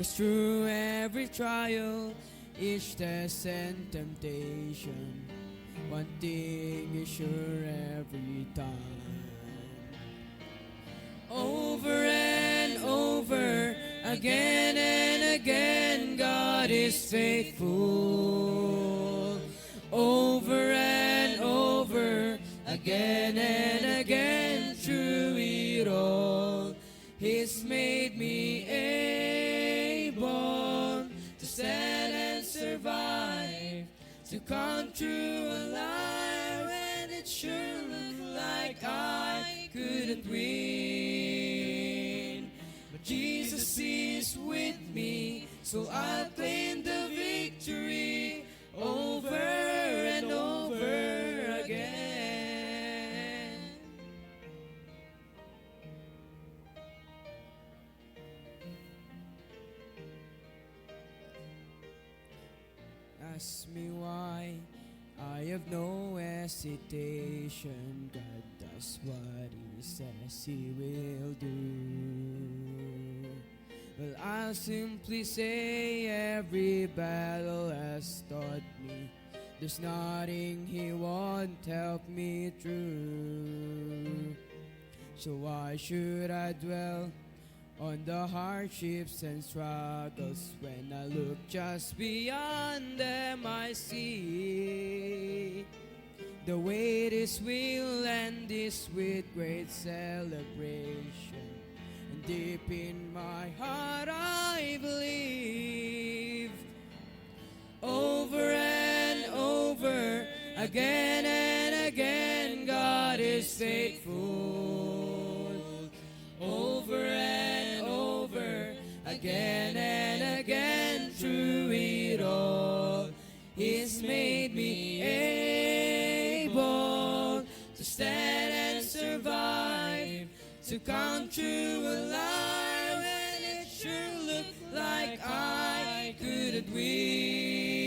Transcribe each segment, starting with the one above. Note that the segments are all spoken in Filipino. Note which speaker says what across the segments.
Speaker 1: 'Cause through every trial, each test and temptation, one thing is sure every time. Over and over, again and again, God is faithful. Over and over, again and again, through it all, He's made me able to stand and survive, to come through alive when it sure looked like I couldn't win. But Jesus is with me, so I'll claim the victory over and over again. Ask me why, I have no hesitation. God does what He says He will do. Well, I'll simply say every battle has taught me there's nothing He won't help me through. So why should I dwell on the hardships and struggles when I look just beyond them? I see the way this will end is with great celebration. And deep in my heart I believe, over and over, again and again, God is faithful. Over and over, again and again, through it all, He's made me able to stand and survive, to come through alive when it sure looked like I couldn't win.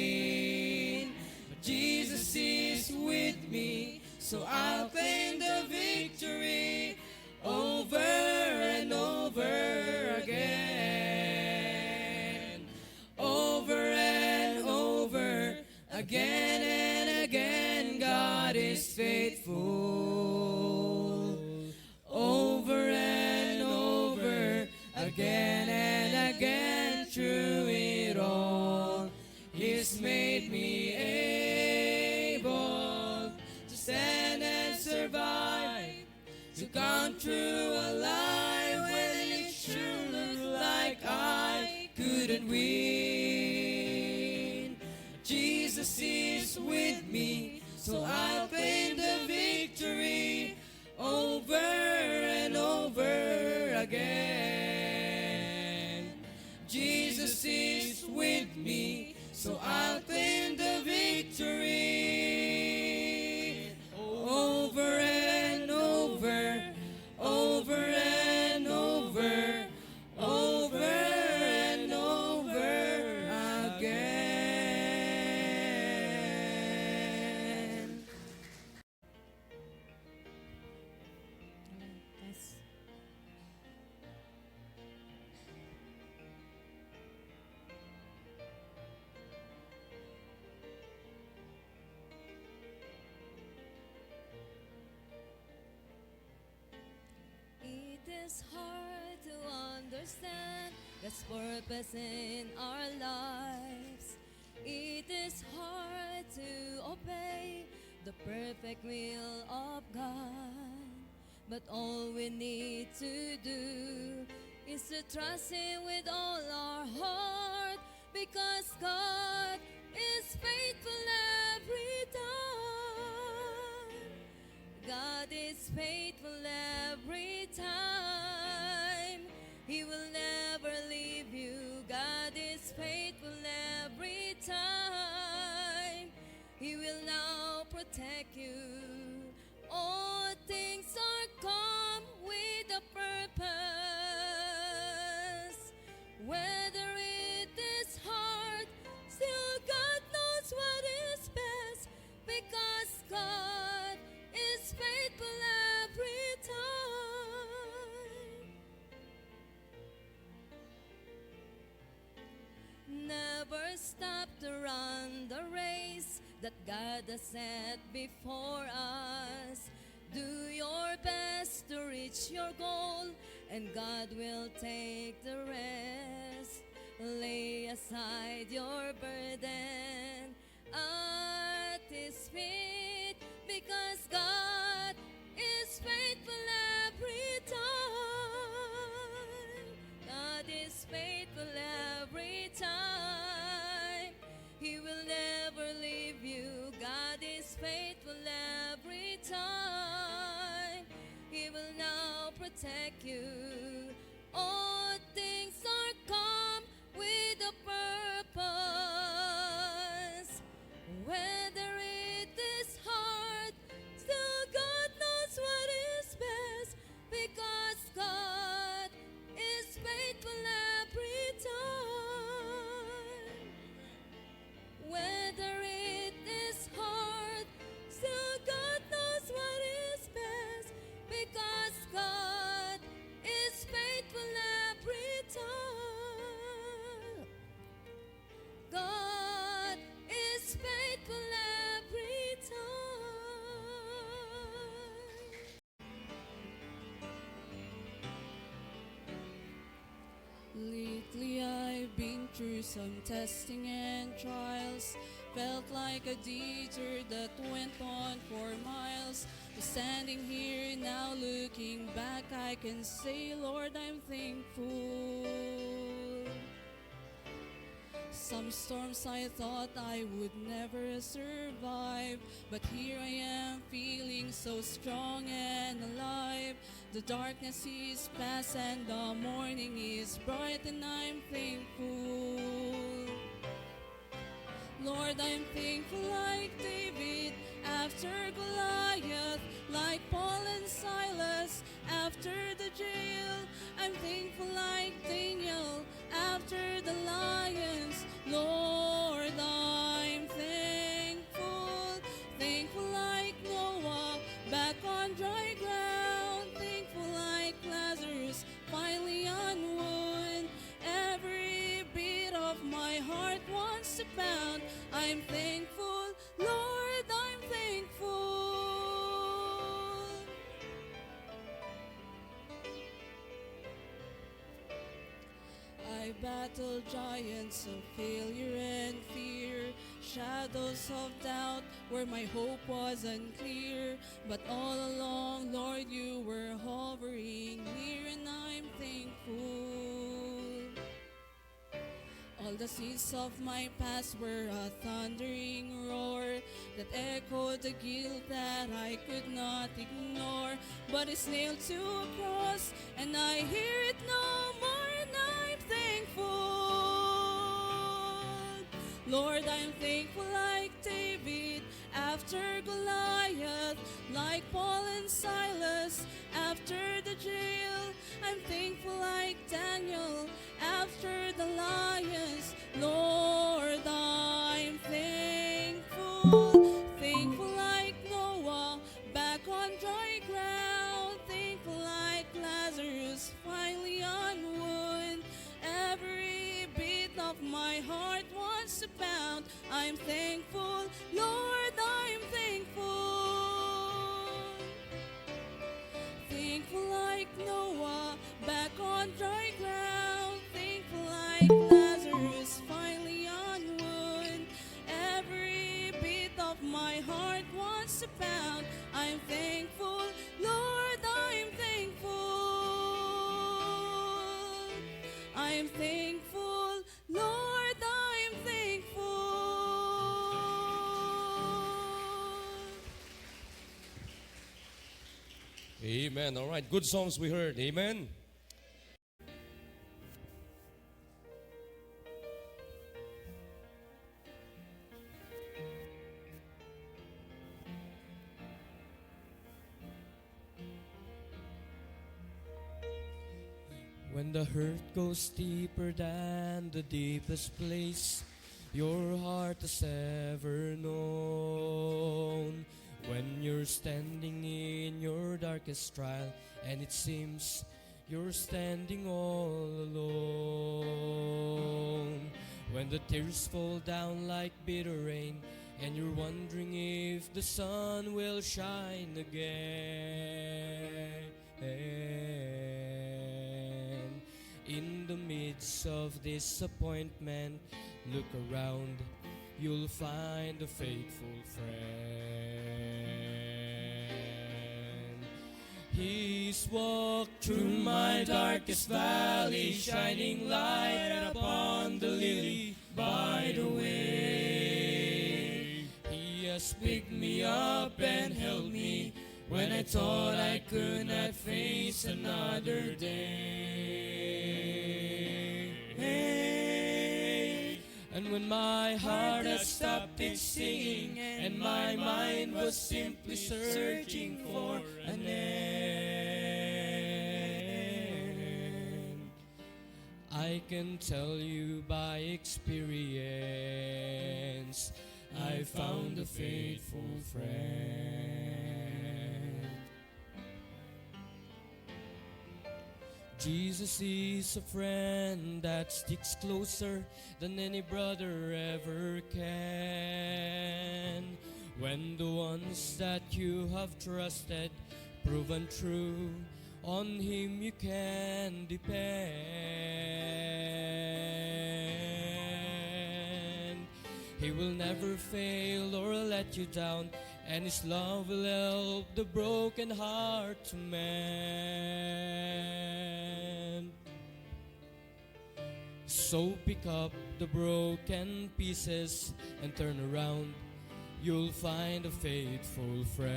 Speaker 1: But Jesus is with me, so I'll claim the victory over and over again. Over and over, again and again, God is faithful. Over and over, again and again, through it all, He's made me able to stand and survive, to come through alive when it sure looked like I couldn't win. Jesus is with me, so I'll claim the victory over and over again. Jesus is with me, so I'll claim the victory over and over, over and over, over and over again.
Speaker 2: Yes. It is hard to understand God's purpose in our lives. It is hard to obey the perfect will of God. But all we need to do is to trust Him with all our heart, because God is faithful every time. God is faithful every time. He will never leave you. God is faithful every time. He will now protect you. All things are come with a purpose. Whether it is hard, still God knows what is best, because God is faithful every time. God has set before us. Do your best to reach your goal, and God will take the rest. Lay aside your burden at His feet, because God is faithful every time. God is faithful every time. He will never leave you. God is faithful every time. He will now protect you. All things are come with a purpose. Whether it is hard, still God knows what is best, because God is faithful every time. Whether it is hard, still God knows what is best, because God is faithful every time. God is faithful every time.
Speaker 3: Lately I've been through some testing and trials. Felt like a detour that went on for miles. But standing here now looking back, I can say, Lord, I'm thankful. Some storms I thought I would never survive, but here I am feeling so strong and alive. The darkness is past and the morning is bright, and I'm thankful. Lord, I'm thankful like David after Goliath, like Paul and Silas after the jail. I'm thankful like Daniel after the lions. Lord, I'm thankful. Thankful like Noah back on dry ground. Thankful like Lazarus finally on wood. Every beat of my heart wants to pound. I'm thankful, Lord, I'm thankful. I battled giants of failure and fear, shadows of doubt where my hope was unclear. But all along, Lord, you were hovering near, and I'm thankful. All the seas of my past were a thundering roar that echoed the guilt that I could not ignore. But it's nailed to a cross, and I hear it no more, and I'm thankful. Lord, I'm thankful like David after Goliath, like Paul and Silas after the jail. I'm thankful like Daniel after the lions. Lord, I'm thankful. Thankful like Noah back on dry ground. Thankful like Lazarus finally on wood. Every beat of my heart wants to pound. I'm thankful, Lord, I'm thankful. Thankful like Noah back on dry ground. Thankful like Lazarus finally on wood. Every beat of my heart wants to pound. I'm thankful, Lord, I'm thankful. I'm thankful, Lord, I'm thankful.
Speaker 4: Amen. All right. Good songs we heard. Amen.
Speaker 1: When the hurt goes deeper than the deepest place your heart has ever known. When you're standing in your darkest trial and it seems you're standing all alone. When the tears fall down like bitter rain and you're wondering if the sun will shine again. In the midst of disappointment, look around, you'll find a faithful friend. He's walked through my darkest valley, shining light upon the lily by the way. He has picked me up and held me when I thought I could not face another day. And when my heart had stopped its singing and my mind was simply searching for an end, I can tell you by experience, I found a faithful friend. Jesus is a friend that sticks closer than any brother ever can. When the ones that you have trusted proven true, on Him you can depend. He will never fail or let you down, and His love will help the broken heart to mend. So pick up the broken pieces and turn around, you'll find a faithful friend.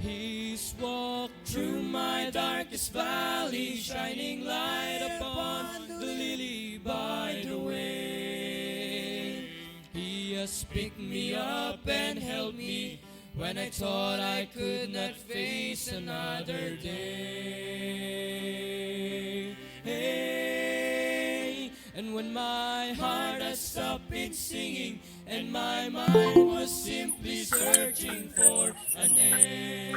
Speaker 1: He's walked through my darkest valley, shining light upon the lily by the way. He has picked me up and held me when I thought I could not face another day. And when my heart had stopped its singing and my mind was simply searching for an end.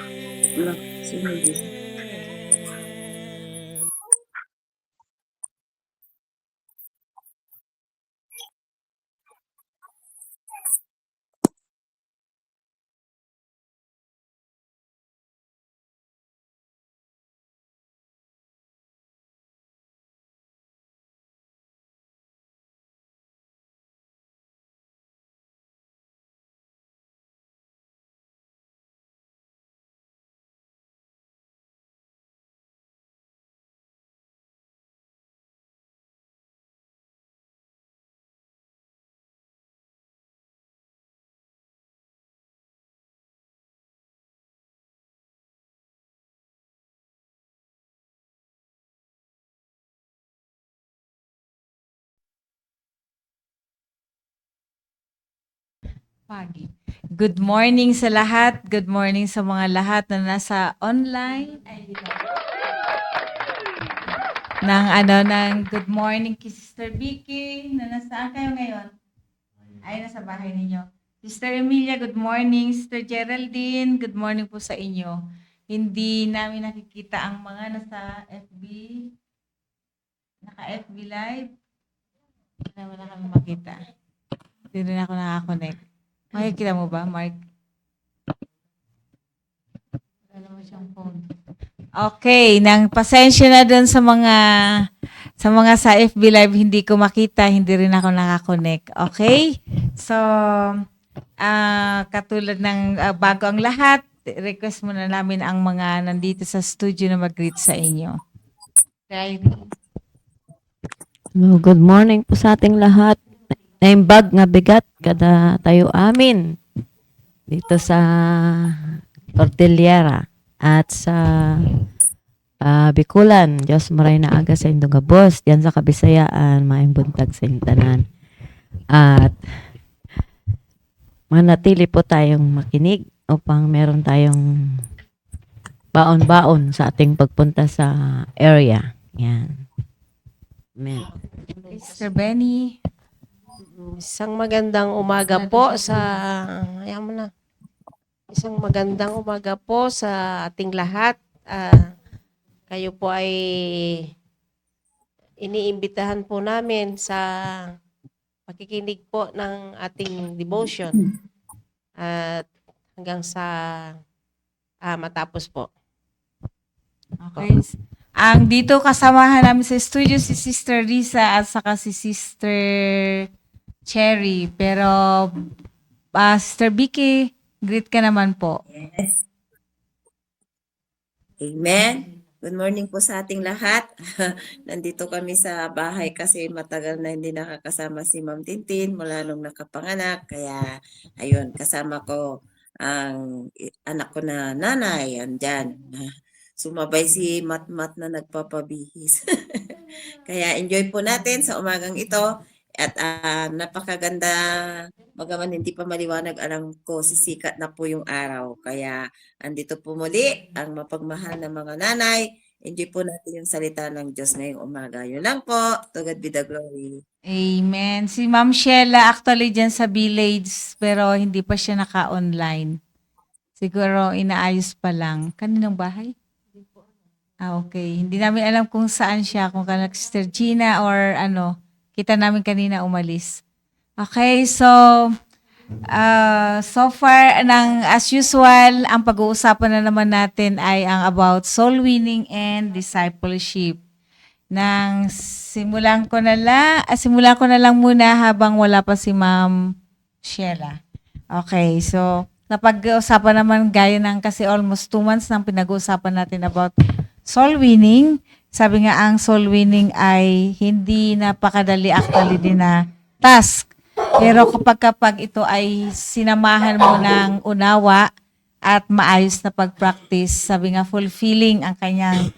Speaker 5: Pagi. Good morning sa lahat. Good morning sa mga lahat na nasa online. Ay, di ba? Ng good morning kay Sister Vicky. Nasaan kayo ngayon? Ay, nasa bahay ninyo. Sister Emilia, good morning. Sister Geraldine, good morning po sa inyo. Hindi namin nakikita ang mga nasa FB, naka-FB live. Wala kami makita. Hindi rin ako nakakonect. Makikita mo ba, Mark? Wala naman siyang phone. Okay, nang pasensya na dun sa mga sa FB Live hindi ko makita, hindi rin ako nakakonect. Okay? So, katulad ng bago ang lahat, request muna namin ang mga nandito sa studio na mag-greet sa inyo. Okay.
Speaker 6: Hello, good morning po sa ating lahat. Naimbag nga bigat kada tayo amin dito sa Cordillera at sa Biculan. Diyos maray na aga sa indong gabos. Diyan sa Kabisayaan, maayong buntag sa intanan. At manatili po tayong makinig upang meron tayong baon-baon sa ating pagpunta sa area. Yan. Amen.
Speaker 5: Mr. Benny.
Speaker 7: Isang magandang umaga po sa ayan mo na. Isang magandang umaga po sa ating lahat. Kayo po ay iniimbitahan po namin sa pakikinig po ng ating devotion at hanggang sa matapos po.
Speaker 5: Okay. Ang dito kasamahan namin sa studio si Sister Risa at saka si Sister Cherry. Pero Sister Vicky, greet ka naman po.
Speaker 8: Yes. Amen. Good morning po sa ating lahat. Nandito kami sa bahay kasi matagal na hindi nakakasama si Ma'am Tintin mula nung nakapanganak. Kaya ayun, kasama ko ang anak ko na nanay. Andyan. Sumabay si Matmat na nagpapabihis. Kaya enjoy po natin sa umagang ito. At napakaganda, bagaman hindi pa maliwanag, alam ko sisikat na po yung araw. Kaya andito po muli ang mapagmahal na mga nanay. Enjoy po natin yung salita ng Diyos ngayong umaga. Yun lang po. To God be the glory.
Speaker 5: Amen. Si Ma'am Sheila actually dyan sa village pero hindi pa siya naka-online. Siguro inaayos pa lang. Kaninong bahay? Okay. Hindi namin alam kung saan siya, kung kanak Sister Gina or ano. Kita namin kanina umalis. Okay, so so far, as usual, ang pag-uusapan na naman natin ay ang about soul winning and discipleship. Simulan ko na lang muna habang wala pa si Ma'am Sheila. Okay, so napag-uusapan naman gaya ng kasi almost 2 months nang pinag-uusapan natin about soul winning. Sabi nga ang soul winning ay hindi napakadali actually din na task. Pero kapag ito ay sinamahan mo ng unawa at maayos na pag-practice, sabi nga fulfilling ang kanyang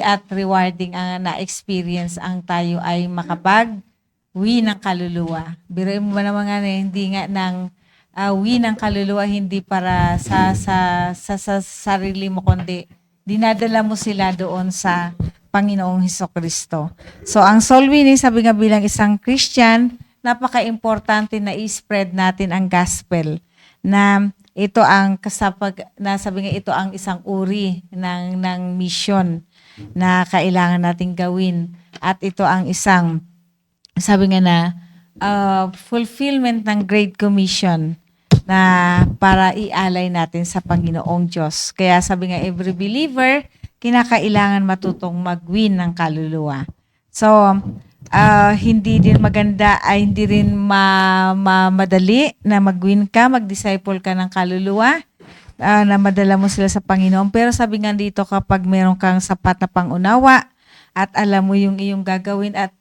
Speaker 5: at rewarding ang na-experience ang tayo ay makapag-win ng kaluluwa. Biruin mo ba naman nga hindi nga ng win ng kaluluwa hindi para sa sarili mo kundi dinadala mo sila doon sa Panginoong Hesukristo. So, ang soul winning, sabi nga bilang isang Christian, napaka-importante na i-spread natin ang gospel na ito ang sabi nga ito ang isang uri ng mission na kailangan nating gawin. At ito ang isang, sabi nga na, fulfillment ng Great Commission na para ialay natin sa Panginoong Diyos. Kaya sabi nga, every believer, kinakailangan matutong mag-win ng kaluluwa. So, hindi din maganda, ay hindi rin madali na mag-win ka, mag-disciple ka ng kaluluwa, na madala mo sila sa Panginoon. Pero sabi nga dito, kapag meron kang sapat na pangunawa at alam mo yung iyong gagawin at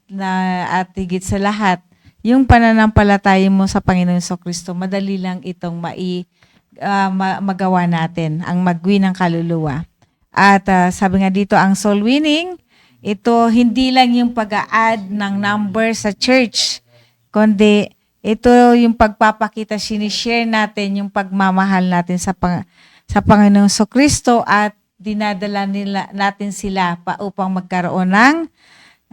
Speaker 5: higit sa lahat, yung pananampalataya mo sa Panginoon Jesucristo, madali lang itong magawa natin, ang mag-win ng kaluluwa. At sabi nga dito, ang soul winning, ito hindi lang yung pag-a-add ng number sa church, kundi ito yung pagpapakita, sinishare natin yung pagmamahal natin sa Panginoong Jesucristo at dinadala natin sila upang magkaroon ng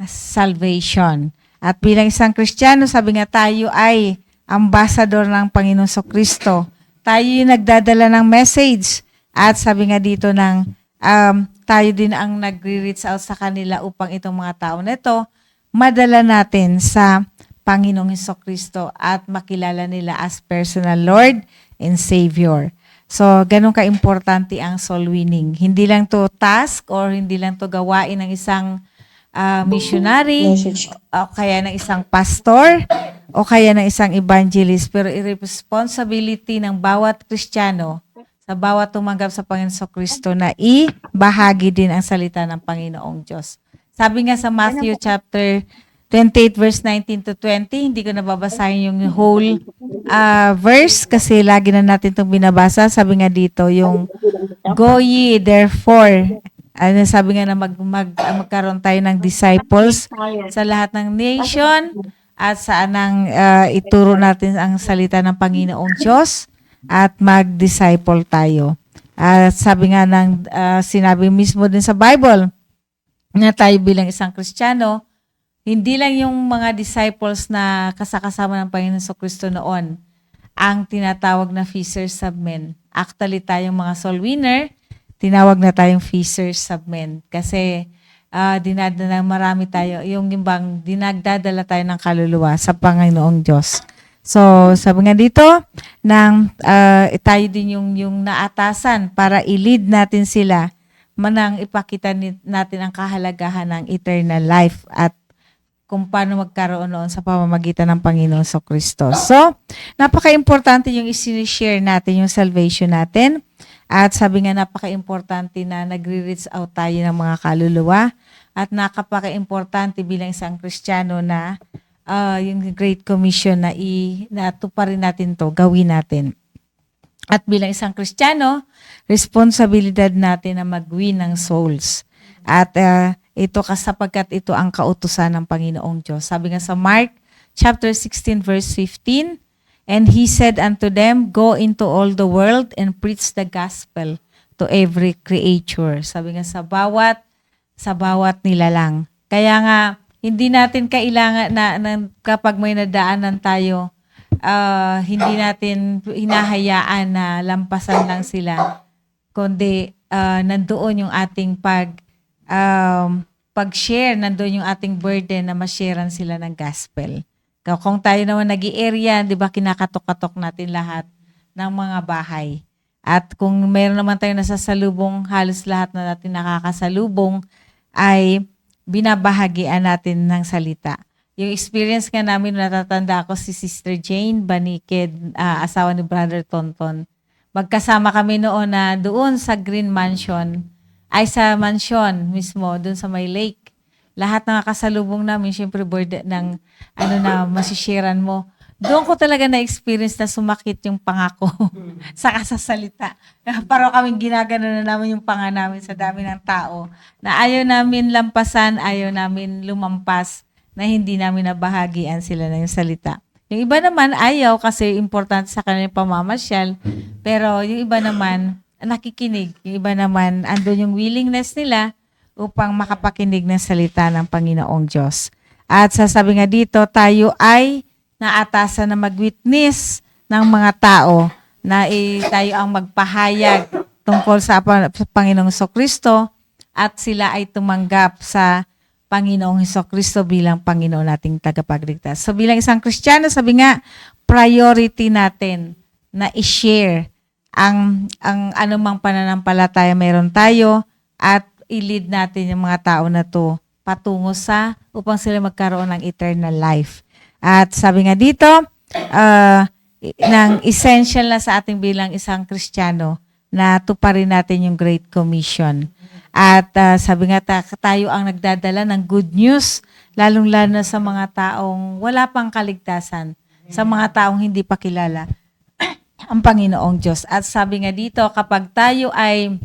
Speaker 5: salvation. At bilang isang Kristiyano, sabi nga tayo ay ambassador ng Panginoong Jesucristo. Tayo yung nagdadala ng message. At sabi nga dito tayo din ang nagre-reach out sa kanila upang itong mga tao na ito madala natin sa Panginoong Jesucristo at makilala nila as personal Lord and Savior. So, ganun ka-importante ang soul winning. Hindi lang to task or hindi lang to gawain ng isang missionary o kaya ng isang pastor o kaya ng isang evangelist, pero i-responsibility ng bawat Kristiyano sa bawat tumanggap sa Panginoon Jesucristo na ibahagi din ang salita ng Panginoong Diyos. Sabi nga sa Matthew chapter 28 verse 19 to 20, hindi ko nababasahin yung whole verse kasi lagi na natin itong binabasa. Sabi nga dito, yung go ye therefore, sabi nga na magkaroon tayo ng disciples sa lahat ng nation at saan ituro natin ang salita ng Panginoong Diyos at mag-disciple tayo. At sabi nga sinabi mismo din sa Bible na tayo bilang isang Kristiyano, hindi lang yung mga disciples na kasakasama ng Panginoon Jesucristo noon ang tinatawag na fishers of men. Actually, tayong mga soul winner, tinawag na tayong fishers of men. Kasi dinadala marami tayo, yung bang dinagdadala tayo ng kaluluwa sa Panginoong Diyos. So, sabi nga dito, tayo din yung naatasan para i-lead natin sila manang ipakita natin ang kahalagahan ng eternal life at kung paano magkaroon noon sa pamamagitan ng Panginoon Kristo. So, napaka-importante yung i-share natin yung salvation natin. At sabi nga, napaka-importante na nagre-reach out tayo ng mga kaluluwa. At napaka-importante bilang isang Kristiyano na yung Great Commission na natuparin natin to, gawin natin. At bilang isang Kristiyano, responsibilidad natin na mag-win ng souls. At ito sapagkat ito ang kautusan ng Panginoong Diyos. Sabi nga sa Mark chapter 16 verse 15, "And he said unto them, Go into all the world and preach the gospel to every creature." Sabi nga sa bawat nilalang. Kaya nga hindi natin kailangan na kapag may nadaanan tayo, hindi natin hinahayaan na lampasan lang sila, kundi nandoon yung ating pag-share, nandoon yung ating burden na ma-sharean sila ng gospel. Kung tayo naman nag-i-area, di ba kinakatok-katok natin lahat ng mga bahay. At kung meron naman tayo nasasalubong, halos lahat na natin nakakasalubong ay binabahagian natin ng salita. Yung experience nga namin, natatanda ako si Sister Jane Banikid, asawa ni Brother Tonton. Magkasama kami noon na doon sa Green Mansion, ay sa mansion mismo, doon sa may lake. Lahat ng nakasalubong namin, syempre burden ng na masisharean mo. Doon ko talaga na-experience na sumakit yung pangako sa kasasalita. Parang kaming ginagano na namin yung panga namin sa dami ng tao na ayaw namin lampasan, ayaw namin lumampas na hindi namin nabahagian sila ng salita. Yung iba naman ayaw kasi importante sa kanilang pamamasyal, pero yung iba naman nakikinig. Yung iba naman andun yung willingness nila upang makapakinig ng salita ng Panginoong Diyos. At sasabi nga dito, tayo ay naatasan na mag-witness ng mga tao na tayo ang magpahayag tungkol sa Panginoong Kristo at sila ay tumanggap sa Panginoong Kristo bilang Panginoon nating tagapagligtas. So bilang isang Kristiyano, sabi nga, priority natin na i-share ang anumang pananampalataya meron tayo at i-lead natin yung mga tao na to patungo upang sila magkaroon ng eternal life. At sabi nga dito, ng essential na sa ating bilang isang Kristiyano na tuparin natin yung Great Commission. At sabi nga tayo ang nagdadala ng good news, lalong-lalo na sa mga taong wala pang kaligtasan, sa mga taong hindi pa kilala ang Panginoong Diyos. At sabi nga dito, kapag tayo ay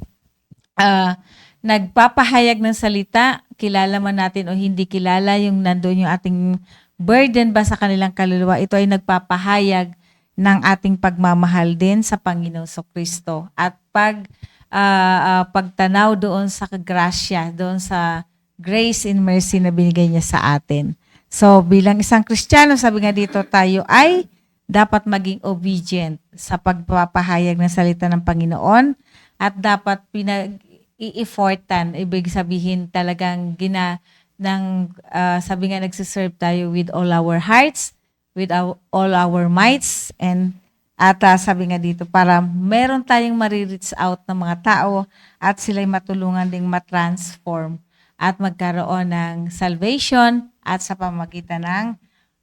Speaker 5: nagpapahayag ng salita, kilala man natin o hindi kilala, yung nandoon yung ating burden ba sa kanilang kaluluwa, ito ay nagpapahayag ng ating pagmamahal din sa Panginoong Kristo. At pagtanaw doon sa grasya, doon sa grace and mercy na binigay niya sa atin. So bilang isang Kristiyano, sabi nga dito, tayo ay dapat maging obedient sa pagpapahayag ng salita ng Panginoon at dapat i-effortan, ibig sabihin talagang sabi nga nagsiserve tayo with all our hearts, with all our mights, at sabi nga dito, para meron tayong marireach out ng mga tao at sila'y matulungan ding matransform at magkaroon ng salvation at sa pamamagitan ng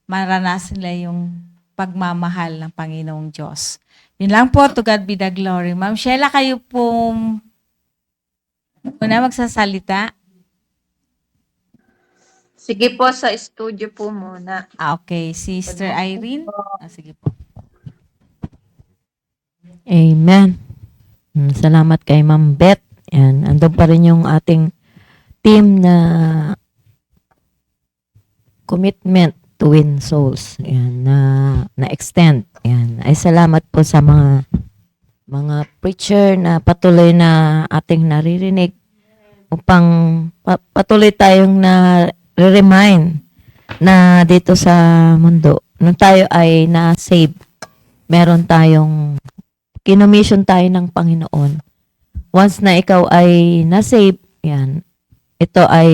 Speaker 5: maranasan nila yung pagmamahal ng Panginoong Diyos. Yun lang po, to God be the glory. Ma'am Sheila, kayo po muna magsasalita.
Speaker 2: Sige po, sa studio po muna.
Speaker 5: Okay, Sister Irene. Sige po.
Speaker 6: Amen. Salamat kay Ma'am Beth. Yan, andun pa rin yung ating team na commitment to win souls. Yan, na extend. Yan. Ay salamat po sa mga preacher na patuloy na ating naririnig upang patuloy tayong na-remind na dito sa mundo nung tayo ay na-save, meron tayong kinomission tayo ng Panginoon. Once na ikaw ay na-save, yan, ito ay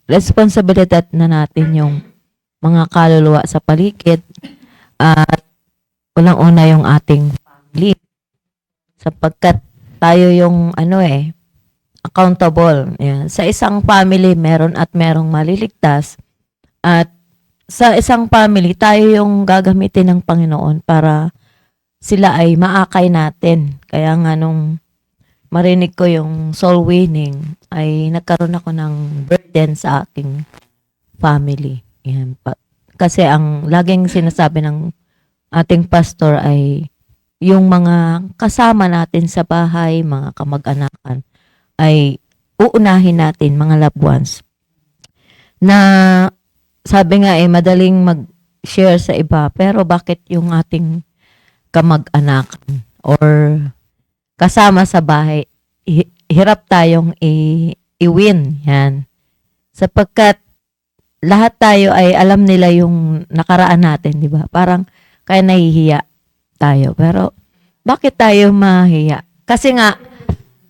Speaker 6: responsibilidad na natin yung mga kaluluwa sa paligid at unang-una yung ating family. Sapagkat tayo yung accountable. Yan. Sa isang family, meron at merong maliligtas. At sa isang family, tayo yung gagamitin ng Panginoon para sila ay maakay natin. Kaya nga nung marinig ko yung soul winning, ay nagkaroon ako ng burden sa aking family. Yan. Kasi ang laging sinasabi ng ating pastor ay yung mga kasama natin sa bahay, mga kamag-anakan, ay uunahin natin, mga loved ones. Na sabi nga madaling mag-share sa iba, pero bakit yung ating kamag-anakan or kasama sa bahay, hirap tayong i-win. Yan. Sapagkat lahat tayo ay alam nila yung nakaraan natin, di ba? Parang kaya nahihiya tayo. Pero bakit tayo mahiya? Kasi nga,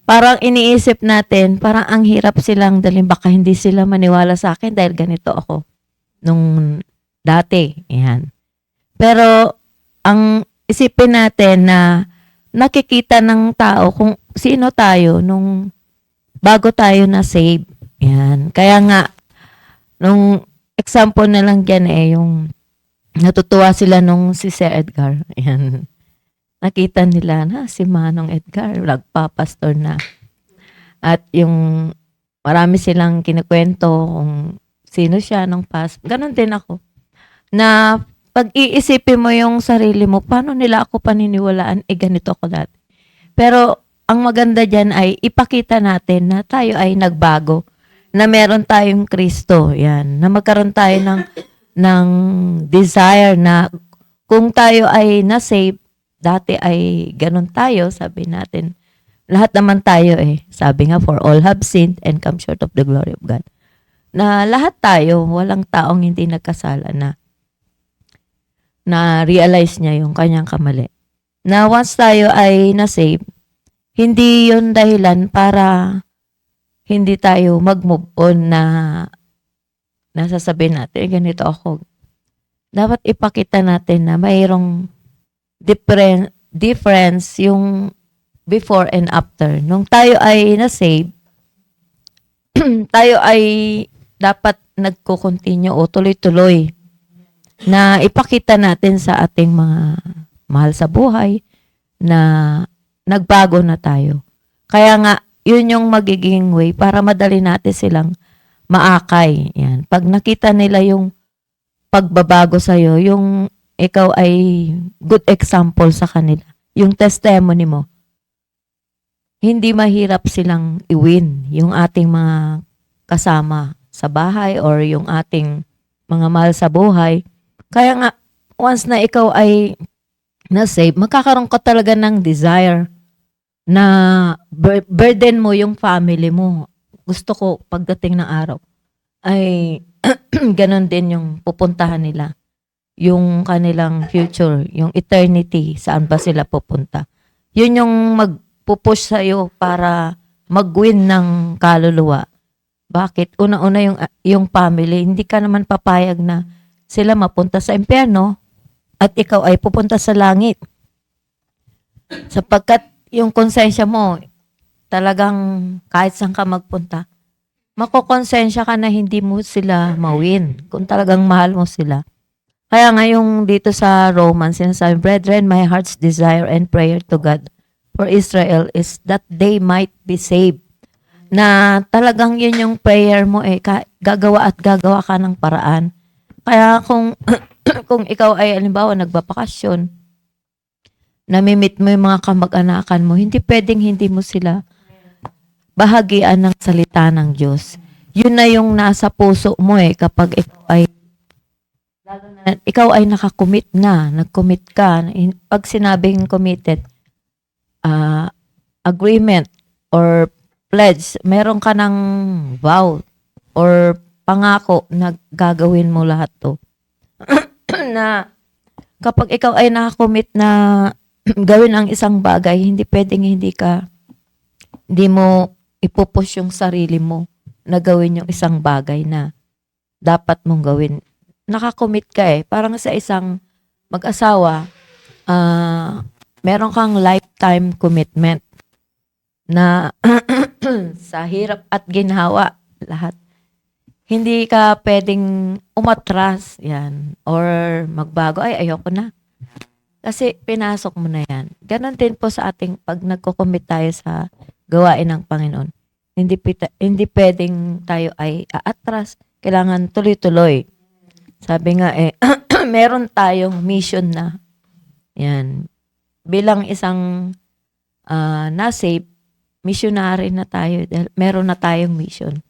Speaker 6: parang iniisip natin, parang ang hirap silang dalhin. Baka hindi sila maniwala sa akin dahil ganito ako nung dati. Yan. Pero ang isipin natin na nakikita ng tao kung sino tayo nung bago tayo na save. Yan. Kaya nga, nung example na lang dyan yung natutuwa sila nung si Sir Edgar. Yan. Nakita nila na si Manong Edgar, nagpapastor na. At yung marami silang kinikwento kung sino siya nung past. Ganon din ako. Na pag iisipin mo yung sarili mo, paano nila ako paniniwalaan, ganito ako dati. Pero ang maganda dyan ay ipakita natin na tayo ay nagbago. Na meron tayong Kristo, yan, na magkaroon tayo ng desire na kung tayo ay na-save, dati ay ganun tayo, sabi natin, lahat naman tayo sabi nga, for all have sinned and come short of the glory of God. Na lahat tayo, walang taong hindi nagkasala na realize niya yung kanyang kamali. Na once tayo ay na-save, hindi yun dahilan para hindi tayo mag-move on na nasasabihin natin, ganito ako. Dapat ipakita natin na mayroong difference yung before and after. Nung tayo ay na-save, tayo ay dapat nagko-continue o tuloy-tuloy na ipakita natin sa ating mga mahal sa buhay na nagbago na tayo. Kaya nga, yun yung magiging way para madali natin silang maakay. Yan. Pag nakita nila yung pagbabago sa'yo, yung ikaw ay good example sa kanila, yung testimony mo, hindi mahirap silang i-win yung ating mga kasama sa bahay or yung ating mga mahal sa buhay. Kaya nga, once na ikaw ay na-save, magkakaroon ka talaga ng desire na burden mo yung family mo. Gusto ko pagdating ng araw ay ganon din yung pupuntahan nila. Yung kanilang future, yung eternity, saan ba sila pupunta. Yun yung magpupush sa'yo para mag-win ng kaluluwa. Bakit? Una-una yung family, hindi ka naman papayag na sila mapunta sa impyerno at ikaw ay pupunta sa langit. Sapagkat yung konsensya mo, talagang kahit saan ka magpunta, makokonsensya ka na hindi mo sila mawin kung talagang mahal mo sila. Kaya nga yung dito sa Romans, sinasabi, brethren, my heart's desire and prayer to God for Israel is that they might be saved. Na talagang yun yung prayer mo gagawa at gagawa ka ng paraan. Kaya kung kung ikaw ay halimbawa nagbabakasyon, namimit mo yung mga kamag-anakan mo, hindi pwedeng hindi mo sila bahagian ng salita ng Diyos. Yun na yung nasa puso mo kapag ikaw ay nakakommit na, nag-commit ka. Pag sinabing committed, agreement or pledge, meron ka ng vow or pangako na gagawin mo lahat to. Na kapag ikaw ay nakakommit na gawin ang isang bagay, hindi pwedeng hindi mo ipupush yung sarili mo. na gawin yung isang bagay na dapat mong gawin. Nakakommit ka eh. Parang sa isang mag-asawa, meron kang lifetime commitment na sa hirap at ginhawa, lahat. Hindi ka pwedeng umatras, yan, or magbago, ay ayoko na. Kasi pinasok mo na yan. Ganon din po sa ating pag nagko-commit tayo sa gawain ng Panginoon. Hindi pwedeng tayo ay aatras. Kailangan tuloy-tuloy. Sabi nga meron tayong mission na. Yan. Bilang isang na-save, missionary na tayo. Dahil meron na tayong mission.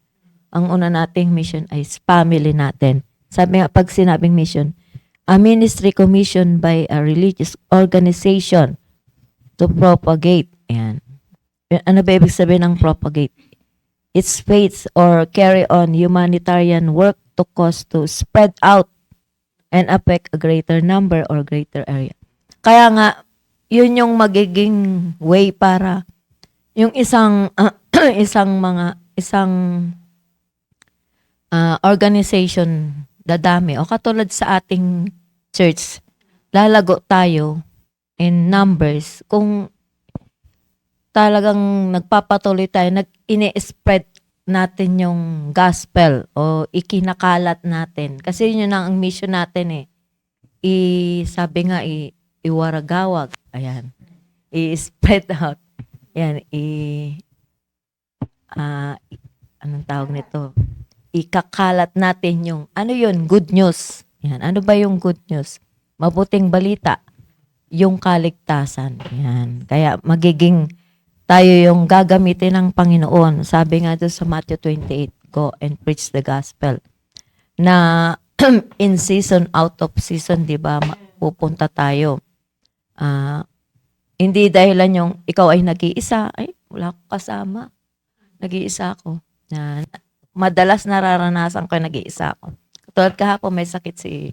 Speaker 6: Ang una nating mission ay family natin. Sabi nga, pag sinabing mission, a ministry commissioned by a religious organization to propagate. Ayan. Ano ba ibig sabihin ng propagate? Its faith or carry on humanitarian work to cause to spread out and affect a greater number or greater area. Kaya nga, yun yung magiging way para yung isang organization dadami. O katulad sa ating church, lalago tayo in numbers kung talagang nagpapatuloy tayo, ini-spread natin yung gospel o ikinakalat natin. Kasi yun ang mission natin eh. Sabi nga, iwaragawag. Ayan. I-spread out. Ayan. Anong tawag nito? Ikakalat natin yung, ano yun? Good news. Yan. Ano ba yung good news? Mabuting balita. Yung kaligtasan. Yan. Kaya magiging tayo yung gagamitin ng Panginoon. Sabi nga doon sa Matthew 28, go and preach the gospel. Na in season, out of season, di ba? Pupunta tayo. Hindi dahilan yung ikaw ay nag-iisa. Ay, wala akong kasama. Nag-iisa ako. Madalas nararanasan ko nag-iisa ako. Tulad kahapon may sakit si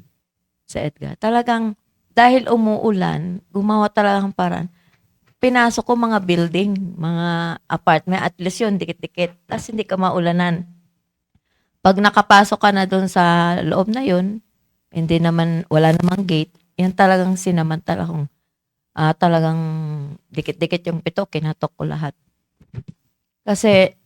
Speaker 6: Edgar. Talagang dahil umuulan, gumawa talagang paraan. Pinasok ko mga building, mga apartment, at least yun, dikit-dikit. Tapos hindi ka maulanan. Pag nakapasok ka na doon sa loob na yun, wala namang gate, yan talagang sinamantala kong talagang dikit-dikit yung pito, kinatok ko lahat. Kasi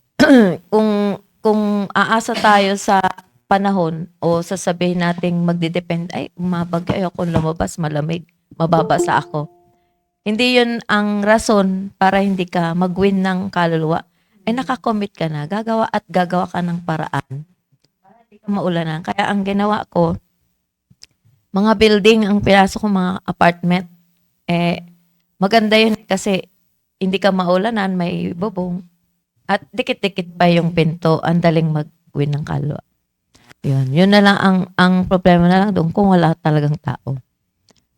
Speaker 6: kung aasa tayo sa panahon o sasabihin nating magdidepend, ay, umabag kayo kung lumabas, malamig, mababasa ako. Hindi yun ang rason para hindi ka mag-win ng kaluluwa. Ay nakakommit ka na, gagawa ka ng paraan. Para hindi ka maulanan. Kaya ang ginawa ko, mga building ang pinasok ko, mga apartment, maganda yun kasi hindi ka maulanan, may bubong. At dikit-dikit pa yung pinto, ang daling mag-win ng kaluluwa. Yun na lang ang problema na lang doon kung wala talagang tao.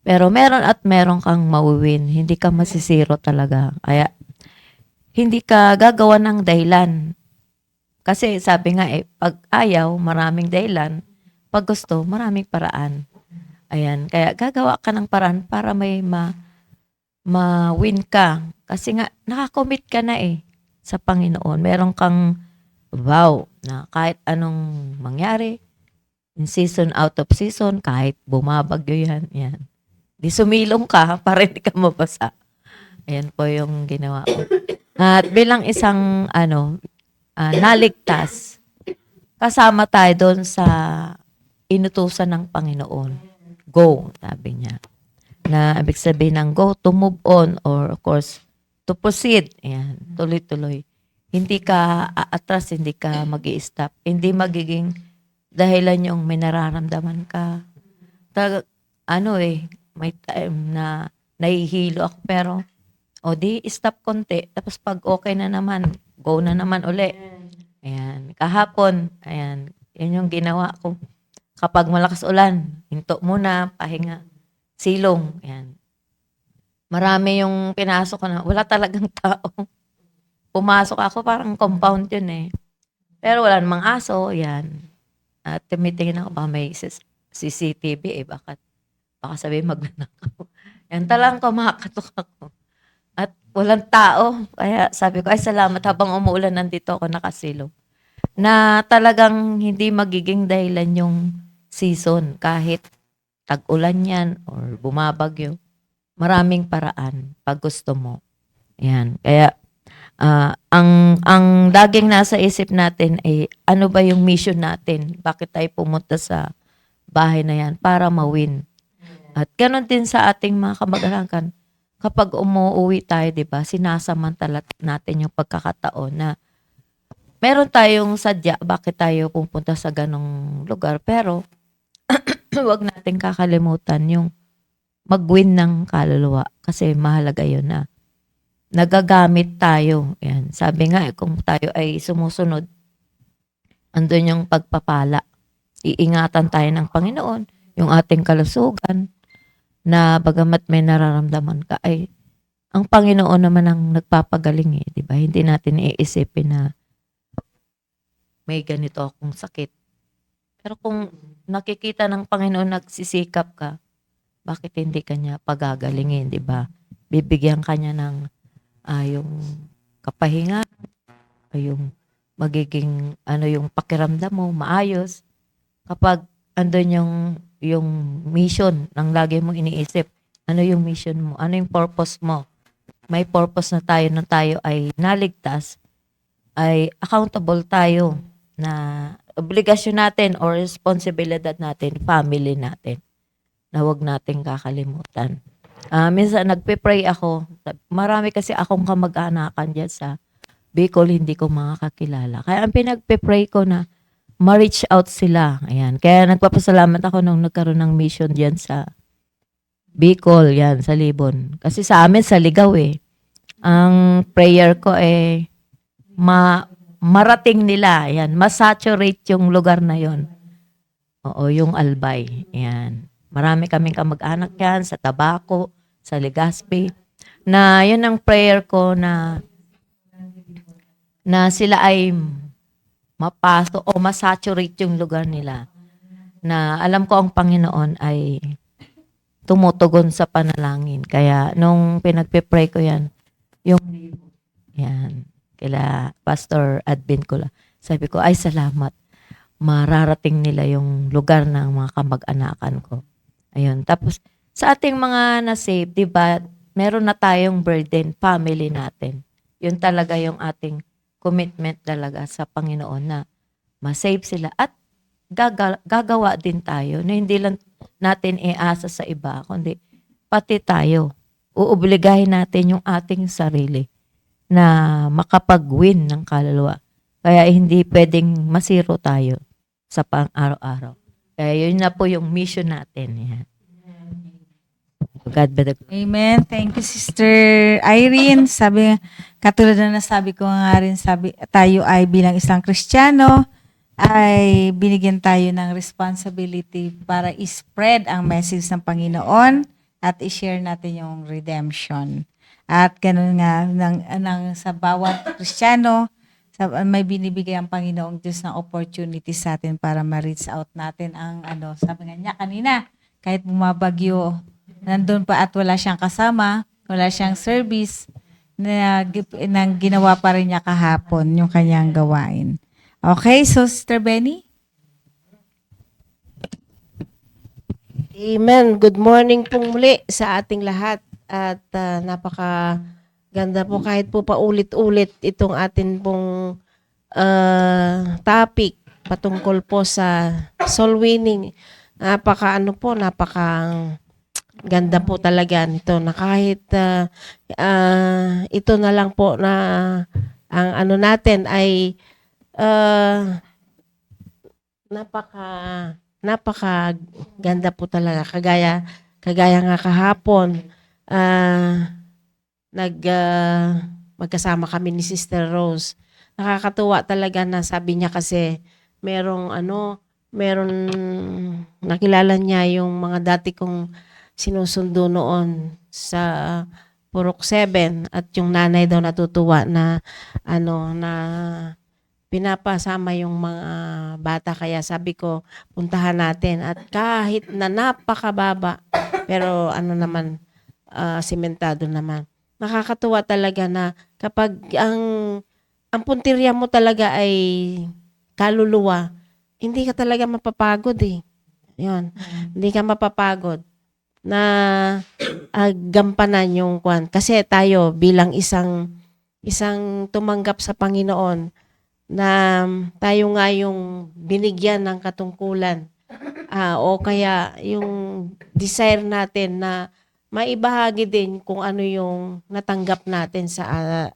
Speaker 6: Pero meron kang mawin, hindi ka masisiro talaga. Kaya hindi ka gagawa ng dahilan. Kasi sabi nga pag ayaw, maraming dahilan. Pag gusto, maraming paraan. Ayan, kaya gagawa ka ng paraan para may ma-win ka. Kasi nga, nakakommit ka na sa Panginoon. Meron kang vow na kahit anong mangyari, in season, out of season, kahit bumabagyo yan. Di sumilong ka para hindi ka mabasa. Ayan po yung ginawa ko. At bilang isang naligtas, kasama tayo doon sa inutusan ng Panginoon. Go, sabi niya. Na ibig sabihin ng go, to move on, or of course, to proceed. Ayan, tuloy-tuloy. Hindi ka aatras, hindi ka mag-i-stop. Hindi magiging dahilan yung may nararamdaman ka. May time na nahihilo ako, pero di stop konti. Tapos pag okay na naman, go na naman uli. Ayan, kahapon, ayan, yun yung ginawa ko. Kapag malakas ulan, hinto muna, pahinga, silong. Ayan. Marami yung pinasok ko na wala talagang tao. Pumasok ako, parang compound yun Pero wala namang aso, yan. At tumitingin ako, baka may CCTV baka sabihin magnanakaw. Yan, talagang kumakatok ako. At walang tao. Kaya sabi ko, ay salamat, habang umuulan nandito ako nakasilong. na talagang hindi magiging dahilan yung season kahit tag-ulan yan or bumabagyo. Maraming paraan pag gusto mo. Yan. Kaya ang laging nasa isip natin ay ano ba yung mission natin? Bakit tayo pumunta sa bahay na yan? Para mawin. At ganoon din sa ating mga kamag-anakan. Kapag umuwi tayo, di ba, sinasamantala natin yung pagkakataon na meron tayong sadya bakit tayo pupunta sa ganong lugar. Pero huwag natin kakalimutan yung mag-win ng kaluluwa. Kasi mahalaga yun na nagagamit tayo. Yan. Sabi nga, kung tayo ay sumusunod, andun yung pagpapala. Iingatan tayo ng Panginoon, yung ating kalusugan, na bagamat may nararamdaman ka, ay ang Panginoon naman ang nagpapagaling di ba? Hindi natin iisipin na may ganito akong sakit. Pero kung nakikita ng Panginoon nagsisikap ka, bakit hindi kanya pagagalingin, di ba? Bibigyan kanya ng yung kapahinga, yung magiging yung pakiramdam mo maayos kapag andun yung mission ng lagi mong iniisip. Ano yung mission mo? Ano yung purpose mo? May purpose na tayo nang tayo ay naligtas, ay accountable tayo na obligasyon natin or responsibilidad natin, family natin, na huwag natin kakalimutan. Minsan nagpe-pray ako. Marami kasi akong kamag-anakan dyan sa Bicol, hindi ko makakakilala. Kaya ang pinagpe-pray ko na ma-reach out sila. Ayan. Kaya nagpapasalamat ako nung nagkaroon ng mission dyan sa Bicol, yan, sa Libon. Kasi sa amin, sa Ligaw Ang prayer ko marating nila. Ayan. Masaturate yung lugar na yon. Oo, yung Albay. Ayan. Marami kaming kamag-anak yan sa Tabaco, sa Legazpi. Na yun ang prayer ko na sila ay mapasok o masaturate yung lugar nila. Na alam ko ang Panginoon ay tumutugon sa panalangin. Kaya nung pinagpe-pray ko yan, kila Pastor Advin Kula, sabi ko, ay salamat. Mararating nila yung lugar ng mga kamag-anakan ko. Ayun. Tapos, sa ating mga na-save, di ba, meron na tayong burden, family natin. Yun talaga yung ating commitment talaga sa Panginoon na ma-save sila. At gagawa din tayo na hindi lang natin iasa sa iba, kundi pati tayo. Uubligahin natin yung ating sarili na makapag-win ng kaluluwa. Kaya hindi pwedeng masiro tayo sa pang-araw-araw. Kaya yun na po yung mission natin. Yan. God be the glory.
Speaker 5: Amen. Thank you, Sister Irene. Katulad na nasabi ko nga rin, tayo ay bilang isang Kristiyano, ay binigyan tayo ng responsibility para i-spread ang message ng Panginoon at i-share natin yung redemption. At ganun nga, sa bawat Kristiyano, may binibigay ang Panginoong Diyos ng opportunity sa atin para ma-reach out natin ang sabi nga niya kanina, kahit bumabagyo, nandun pa at wala siyang kasama, wala siyang service, nang ginawa pa rin niya kahapon yung kanyang gawain. Okay, so Sister Benny?
Speaker 7: Amen. Good morning pong muli sa ating lahat. At napaka-ganda po kahit po paulit-ulit itong atin pong topic patungkol po sa soul winning. Ganda po talaga nito na kahit ito na lang po na ang natin ay napaka ganda po talaga. Kagaya nga kahapon, magkasama kami ni Sister Rose. Nakakatuwa talaga na sabi niya kasi merong nakilala niya yung mga dati kong sinusundo noon sa Purok 7 at yung nanay daw natutuwa na na pinapasama yung mga bata, kaya sabi ko puntahan natin at kahit na napakababa pero simentado naman. Nakakatuwa talaga na kapag ang puntirya mo talaga ay kaluluwa, hindi ka talaga mapapagod eh. Yun. Hindi ka mapapagod na gampanan yung kwan. Kasi tayo bilang isang tumanggap sa Panginoon na tayo nga yung binigyan ng katungkulan o kaya yung desire natin na maibahagi din kung ano yung natanggap natin sa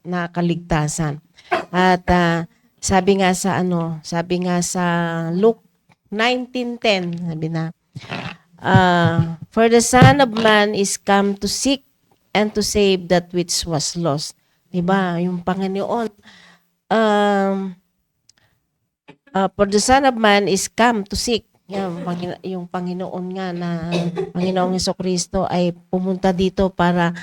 Speaker 7: na kaligtasan. At sabi nga sa Luke 19:10, sabi na, for the Son of Man is come to seek and to save that which was lost. Diba? Yung Panginoon, for the Son of Man is come to seek. Yung Panginoon nga na Panginoong Jesucristo ay pumunta dito para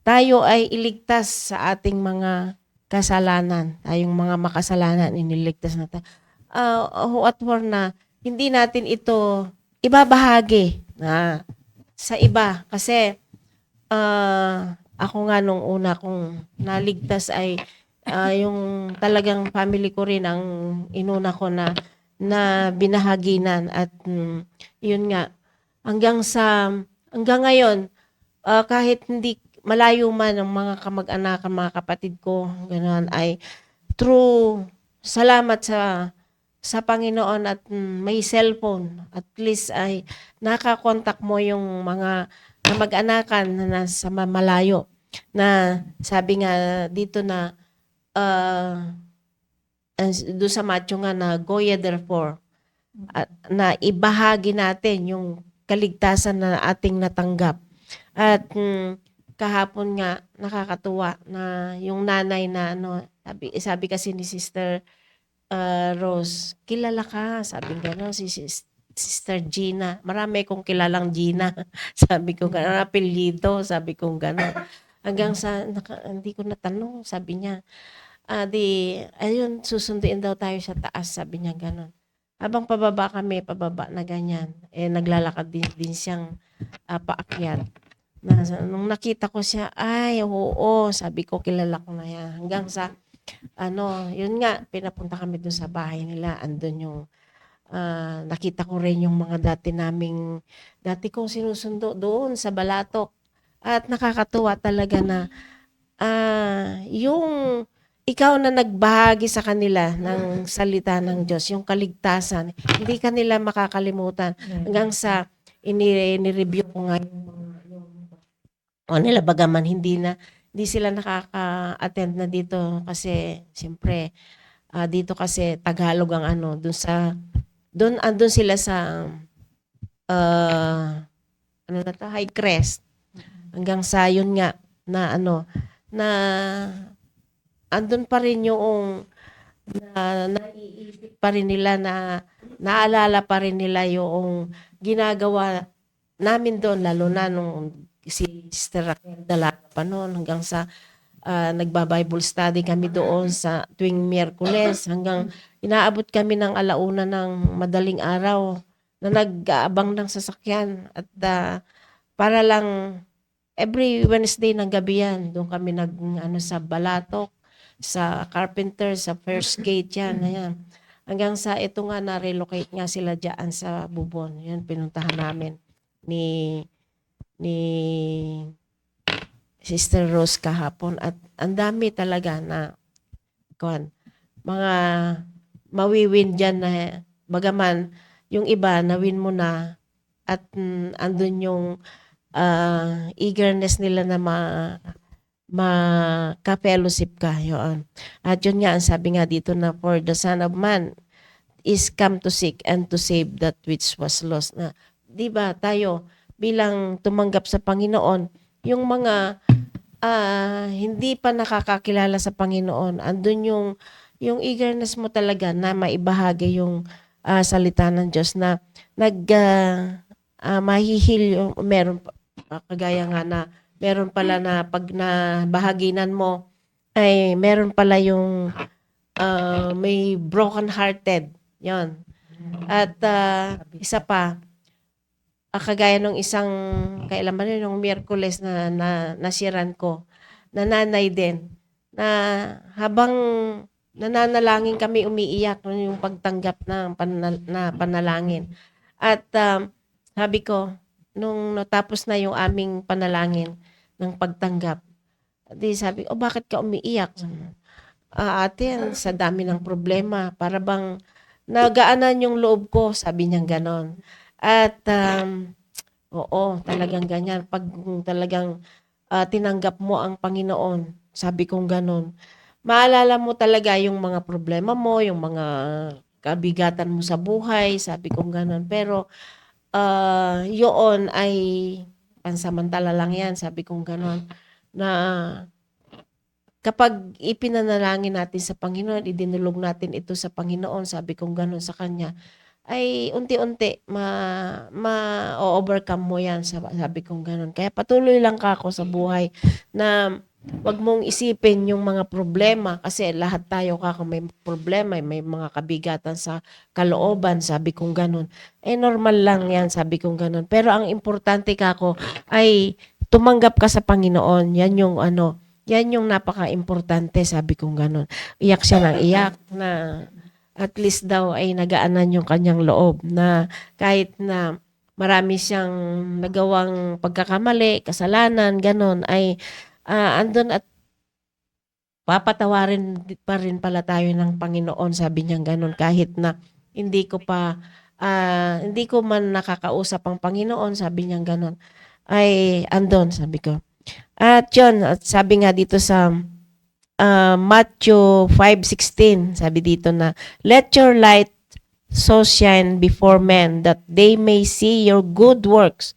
Speaker 7: tayo ay iligtas sa ating mga kasalanan. Tayong mga makasalanan, iniligtas natin. What for na hindi natin ito ibabahagi sa iba. Kasi ako nga nung una kong naligtas ay yung talagang family ko rin ang inuna ko na binahaginan at yun nga hanggang ngayon kahit hindi malayo man ang mga kamag-anakan, mga kapatid ko, ganoon ay through salamat sa Panginoon at may cellphone, at least ay nakakontak mo yung mga kamag-anakan na nasa malayo na sabi nga dito na doon sa Matthew nga na go ye therefore na ibahagi natin yung kaligtasan na ating natanggap. At kahapon nga nakakatuwa na yung nanay na sabi kasi ni Sister Rose, kilala ka, sabi gano'n, si Sister Gina. Marami kong kilalang Gina. Sabi ko gano'n, apelyido, sabi ko gano'n. Hanggang sa hindi ko natanong, sabi niya, ayun, susunduin daw tayo sa taas, sabi niya gano'n. Habang pababa na ganyan, naglalakad din siyang paakyat. Nung nakita ko siya, ay, oo, sabi ko, kilala ko na yan. Hanggang sa, yun nga, pinapunta kami dun sa bahay nila. Andun yung, nakita ko rin yung mga dati kong sinusundo doon sa Balatok. At nakakatuwa talaga na, yung ikaw na nagbahagi sa kanila ng salita ng Diyos, yung kaligtasan, hindi kanila makakalimutan. Hanggang sa inireview ko nga nila bagaman hindi sila nakaka-attend na dito kasi siyempre dito kasi Tagalog ang doon sila sa High Crest. Hanggang sa yun nga na andun pa rin yung naiisip pa rin nila na naalala pa rin nila yung ginagawa namin doon, lalo na nung si Sister Raquel Dalaga pa noon, hanggang sa nagba-Bible study kami doon sa tuwing Miyerkules, hanggang inaabot kami ng alauna ng madaling araw na nag-aabang ng sasakyan at para lang every Wednesday ng gabi yan, doon kami sa Balatok, sa Carpenter, sa First Gate yan, ayan. Hanggang sa ito nga na-relocate nga sila dyan sa Bubon. Yan, pinuntahan namin ni Sister Rose kahapon. At ang dami talaga na mga mawiwin dyan na bagaman yung iba nawin mo na at andun yung eagerness nila na ka-fellowship ka. Yun. At yun nga, ang sabi nga dito na for the Son of Man is come to seek and to save that which was lost. Na, di ba tayo bilang tumanggap sa Panginoon, yung mga hindi pa nakakakilala sa Panginoon, andun yung eagerness mo talaga na maibahagi yung salita ng Diyos na mahihil, meron kagaya nga na meron pala na pag nabahaginan mo ay meron pala yung may broken hearted. Yon. At isa pa, kagaya nung isang kailan ba nung Miyerkules na nasiran ko, na nanay din, na habang nananalangin kami, umiiyak yung pagtanggap ng na panalangin. At sabi ko, nung natapos na yung aming panalangin ng pagtanggap, di sabi, bakit ka umiiyak? Ate, sa dami ng problema, para bang nagaanan yung loob ko, sabi niya ganon. At oo, talagang ganyan. Pag talagang tinanggap mo ang Panginoon, sabi kong ganon, maalala mo talaga yung mga problema mo, yung mga kabigatan mo sa buhay, sabi kong ganon. Pero yun ay pansamantala lang yan, sabi kong ganon, na kapag ipinanalangin natin sa Panginoon, idinulog natin ito sa Panginoon, sabi kong ganon sa Kanya, ay unti-unti ma-overcome mo yan, sabi kong ganon. Kaya patuloy lang ka ako sa buhay na wag mong isipin yung mga problema kasi lahat tayo may problema, may mga kabigatan sa kalooban, sabi kong ganon. Normal lang yan, sabi kong ganon. Pero ang importante ay tumanggap ka sa Panginoon. Yan yung napaka-importante, sabi kong ganon. Iyak siya ng iyak na at least daw ay nagaanan yung kanyang loob na kahit na marami siyang nagawang pagkakamali, kasalanan, ganon, ay andun at papatawarin pa rin pala tayo ng Panginoon, sabi niya ganon, kahit na hindi ko man nakakausap ang Panginoon, sabi niya ganon, ay andun, sabi ko. At yun, sabi nga dito sa Matthew 5:16, sabi dito na, let your light so shine before men that they may see your good works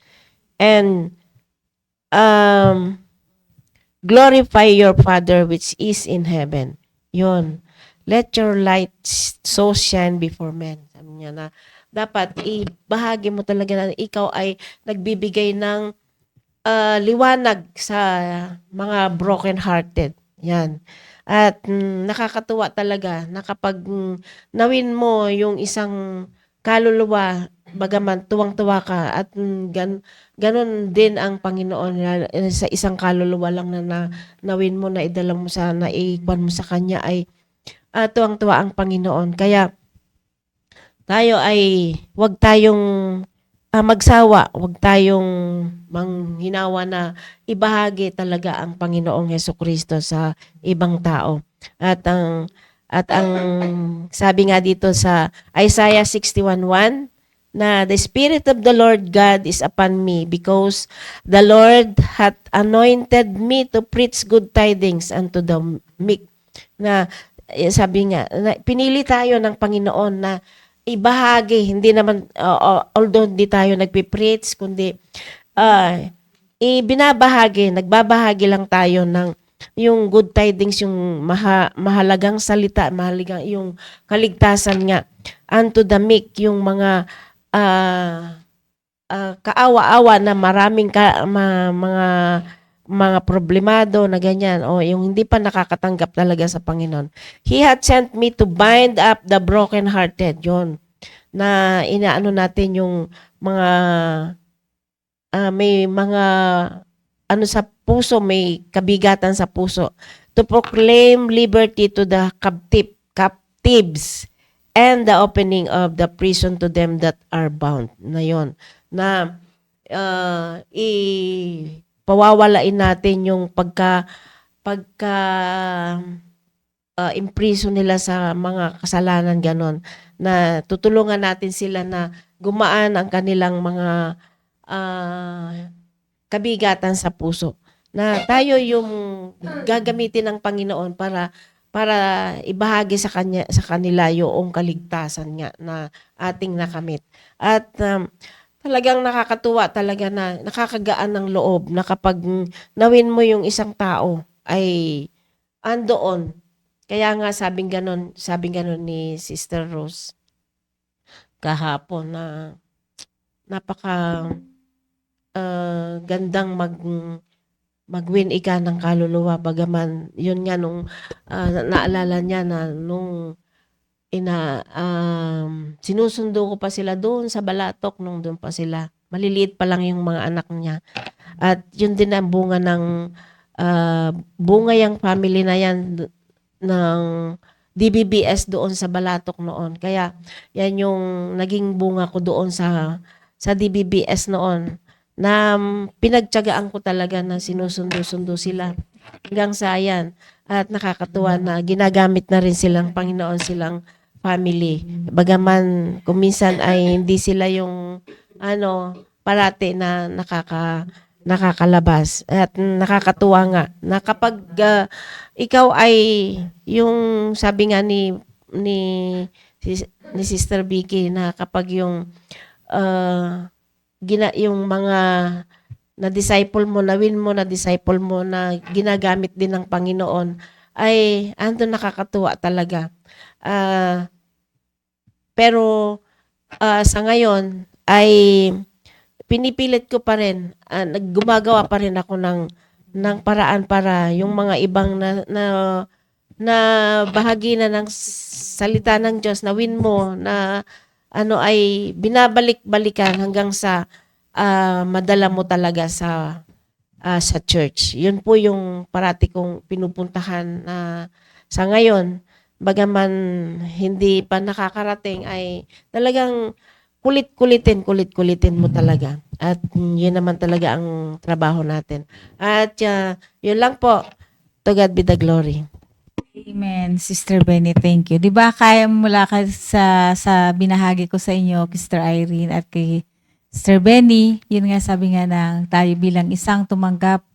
Speaker 7: and glorify your Father which is in heaven. Yun. Let your light so shine before men. Sabi niya na dapat ibahagi mo talaga na ikaw ay nagbibigay ng liwanag sa mga broken-hearted. Yan. At nakakatuwa talaga na kapag nawin mo yung isang kaluluwa, bagaman tuwang-tuwa ka at ganun din ang Panginoon sa isang kaluluwa lang na nawin mo, na idala mo sa naiikwan mo sa Kanya, ay tuwang-tuwa ang Panginoon. Kaya tayo ay wag tayong magsawa, wag tayong manghinawa na ibahagi talaga ang Panginoong Hesukristo sa ibang tao. At ang sabi nga dito sa Isaiah 61:1 na the Spirit of the Lord God is upon me because the Lord hath anointed me to preach good tidings unto the meek. Na sabi nga, pinili tayo ng Panginoon na ibahagi, hindi naman, although hindi tayo nagpipreach, kundi nagbabahagi lang tayo ng yung good tidings, yung mahalagang salita, mahalagang yung kaligtasan nga, unto the meek, yung mga kaawa-awa na maraming mga problemado na ganyan, o yung hindi pa nakakatanggap talaga sa Panginoon. He had sent me to bind up the broken-hearted. Yun. Na inaano natin yung mga may mga ano sa puso, may kabigatan sa puso. To proclaim liberty to the captives and the opening of the prison to them that are bound. Na yun. Na pawawalain natin yung imprison nila sa mga kasalanan, ganon, na tutulungan natin sila na gumaan ang kanilang mga kabigatan sa puso, na tayo yung gagamitin ng Panginoon para ibahagi sa kanila yung kaligtasan nga na ating nakamit. At talagang nakakatuwa talaga, na nakakagaan ng loob na kapag nawin mo yung isang tao ay andoon. Kaya nga sabing ganon ni Sister Rose kahapon, na napaka gandang mag-win ika ng kaluluwa, bagaman yun nga nung naalala niya na nung sinusundo ko pa sila doon sa Balatok, nung doon pa sila, maliliit pa lang yung mga anak niya, at yun din ang bunga ng bunga yung family na yan ng DBBS doon sa Balatok noon. Kaya yan yung naging bunga ko doon sa DBBS noon na pinagtiyagaan ko talaga na sinusundo-sundo sila hanggang sa yan. At nakakatuwa na ginagamit na rin silang Panginoon, silang family. Bagaman kung minsan ay hindi sila yung parati na nakakalabas. At nakakatuwa nga na kapag ikaw ay yung sabi nga ni Sister Vicky na kapag yung yung mga na-disciple mo, na disciple mo na ginagamit din ng Panginoon ay nakakatuwa talaga. Pero sa ngayon ay pinipilit ko pa rin, gumagawa pa rin ako ng paraan para yung mga ibang na bahagi na ng salita ng Diyos na win mo na ay binabalik-balikan hanggang sa madala mo talaga sa church. Yun po yung parati kong pinupuntahan sa ngayon. Bagaman hindi pa nakakarating ay talagang kulit-kulitin mo talaga. At yun naman talaga ang trabaho natin. At yun lang po. To God be the glory.
Speaker 5: Amen, Sister Benny, thank you. 'Di ba kaya mula ka sa binahagi ko sa inyo, Sister Irene at kay Sister Benny, yun nga sabi nga ng tayo bilang isang tumanggap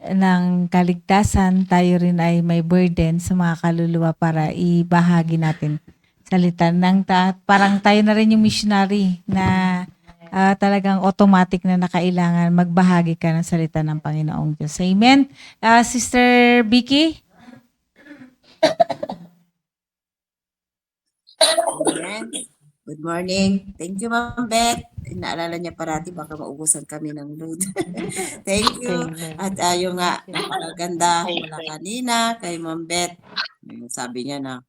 Speaker 5: ng kaligtasan, tayo rin ay may burden sa mga kaluluwa para ibahagi natin salita ng parang tayo na rin yung missionary na talagang automatic na nakailangan magbahagi ka ng salita ng Panginoong Diyos. Amen. Sister Vicky?
Speaker 8: Amen. Good morning. Thank you, Ma'am Beth. Naalala niya parati baka maubusan kami ng load. Thank you.
Speaker 7: Amen.
Speaker 8: At yung nga, napakaganda mula kanina kay Ma'am Beth. Sabi niya na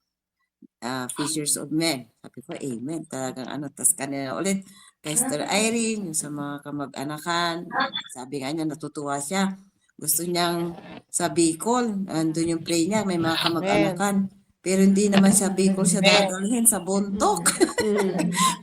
Speaker 8: fishers of men. Sabi ko, amen. Talagang tas kanina ulit kay Sister Irene, yung sa mga kamag-anakan. Sabi nga niya, natutuwa siya. Gusto niyang sa Bicol, andun yung pray niya, may mga kamag-anakan. Pero hindi naman sa Bicol siya dadalhin, sa Bontoc.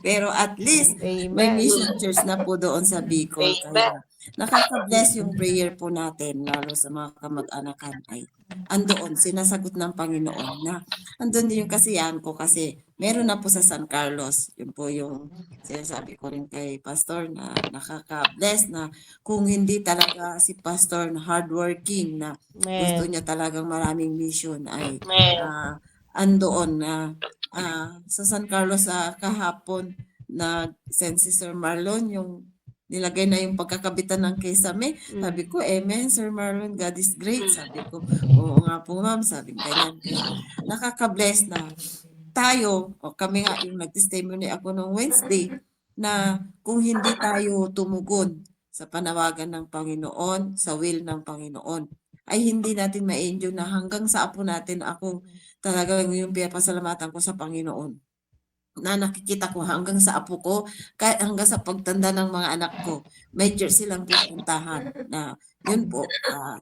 Speaker 8: Pero at least, may mission church na po doon sa Bicol. Kaya nakaka-bless yung prayer po natin, lalo sa mga kamag-anakan ay andoon, sinasagot ng Panginoon na andun din yung kasiyahan ko kasi meron na po sa San Carlos. Yun po yung sinasabi ko rin kay Pastor na nakaka-bless na kung hindi talaga si Pastor na hardworking na gusto niya talagang maraming mission ay andoon na sa San Carlos kahapon na send si Sir Marlon yung nilagay na yung pagkakabitan ng kesame. Sabi ko, amen, Sir Marlon, God is great. Sabi ko, oo nga po ma'am, sabi ganyan. Nakaka-bless na tayo, kami nga yung nag-testimony ako nung Wednesday, na kung hindi tayo tumugon sa panawagan ng Panginoon, sa will ng Panginoon, ay hindi natin ma-enjoy na hanggang sa apo natin ako talagang yung pinapasalamatan ko sa Panginoon na nakikita ko hanggang sa apo ko, kahit hanggang sa pagtanda ng mga anak ko, may church silang pupuntahan na yun po,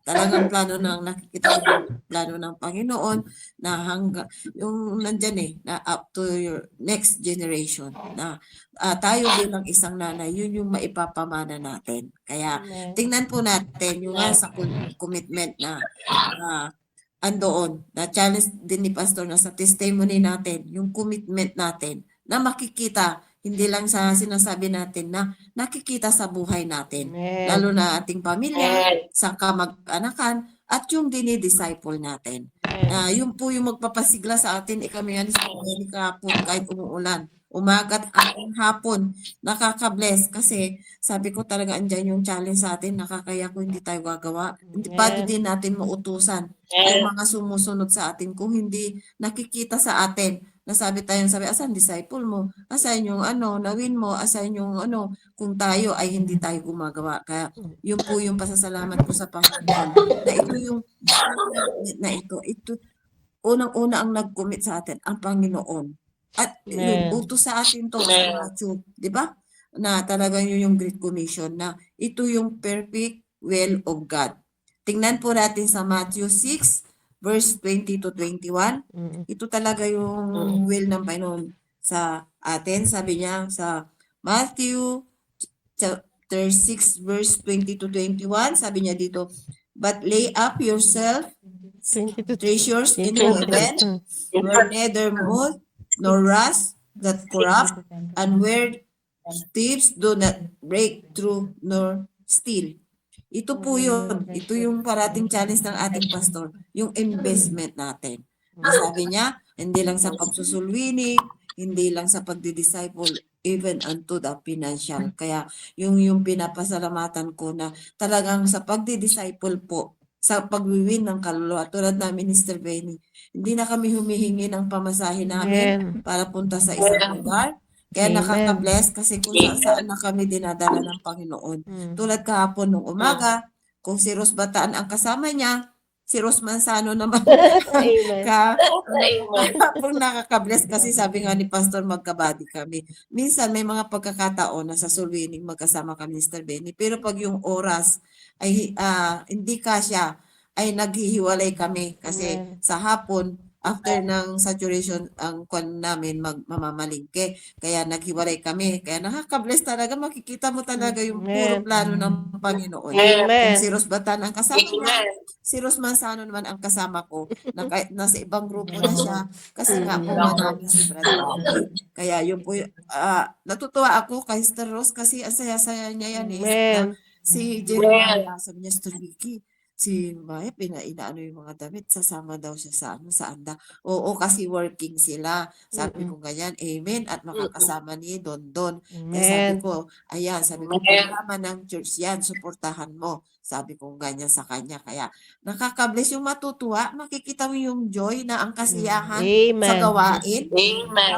Speaker 8: talagang plano ng nakikita ko plano ng Panginoon na hanggang yung nandyan na up to your next generation na tayo bilang isang nanay, yun yung maipapamana natin. Kaya tingnan po natin yung sa commitment na andoon, na challenge din ni Pastor na sa testimony natin, yung commitment natin na makikita, hindi lang sa sinasabi natin na nakikita sa buhay natin. Lalo na ating pamilya, sa kamag-anakan, at yung dinidisciple natin. Yun po yung magpapasigla sa atin, kami nga ni kahapon kahit umuulan. Umagat at hapon, nakaka-bless kasi sabi ko talaga andyan yung challenge sa atin, nakakaya ko hindi tayo gagawa. Hindi pa din natin mautusan yung mga sumusunod sa atin kung hindi nakikita sa atin. Nasabi asan disciple mo? Asan yung nawin mo? Asan yung kung tayo ay hindi tayo gumagawa. Kaya yun po yung pasasalamat ko sa Panginoon. Na ito yung ito unang-una ang nag-commit sa atin, ang Panginoon. At yung utos sa atin to sa Matthew, di ba? Na talagang yun yung Great Commission na ito yung perfect will of God. Tingnan po natin sa Matthew 6 verse 20 to 21. Ito talaga yung will ng Panginoon sa atin. Sabi niya sa Matthew chapter 6 verse 20 to 21, sabi niya dito, but lay up yourself
Speaker 7: 22.
Speaker 8: treasures in heaven, where neither moth nor rust that corrupt, and where thieves do not break through nor steal. Ito po yun. Ito yung parating challenge ng ating pastor, yung investment natin. Sabi niya, hindi lang sa pagsusulwinig, hindi lang sa pagdi-disciple, even unto the financial. Kaya yung pinapasalamatan ko na talagang sa pagdi-disciple po, sa pagwiwin ng kaluluwa, tulad na Minister Benny, hindi na kami humihingi ng pamasahe namin para punta sa isang lugar. Kaya
Speaker 7: Amen.
Speaker 8: nakaka-bless kasi kung saan na kami dinadala ng Panginoon. Tulad kahapon nung umaga, kung si Ros Bataan ang kasama niya, si Ros Manzano naman
Speaker 7: Amen.
Speaker 8: kahapon nakaka-bless kasi sabi nga ni Pastor magkabady kami. Minsan may mga pagkakataon na sa Sulwining magkasama kami ni Mr. Benny, pero pag yung oras ay hindi kasya, ay naghihiwalay kami kasi
Speaker 7: Amen.
Speaker 8: sa hapon after ng saturation ang kwan namin mamamalingke. Kaya naghiwalay kami. Kaya nakaka-bless talaga. Makikita mo talaga yung puro
Speaker 7: Amen.
Speaker 8: plano ng Panginoon.
Speaker 7: Amen.
Speaker 8: Kung si Ros Batan ang kasama niya, si Ros Manzano naman ang kasama ko. Na kahit nasa ibang grupo na siya. Kasi nga po marami si Brother Bobby. Kaya yun po, natutuwa ako kay Sister Ros kasi ang saya-saya niya yan.
Speaker 7: Amen.
Speaker 8: Si Jeremiah, sabi niya, Sister Vicky, si Maya, inaano yung mga damit, sasama daw siya sa sa anda. Oo, kasi working sila. Sabi ko ganyan, amen, at makakasama ni Don. Eh sabi
Speaker 7: Amen.
Speaker 8: ko, ayan, sabi ko, programa ng church yan, suportahan mo. Sabi ko ganyan sa kanya. Kaya nakaka-bless yung matutuwa, makikita mo yung joy na ang kasiyahan sa
Speaker 7: Amen.
Speaker 8: gawain.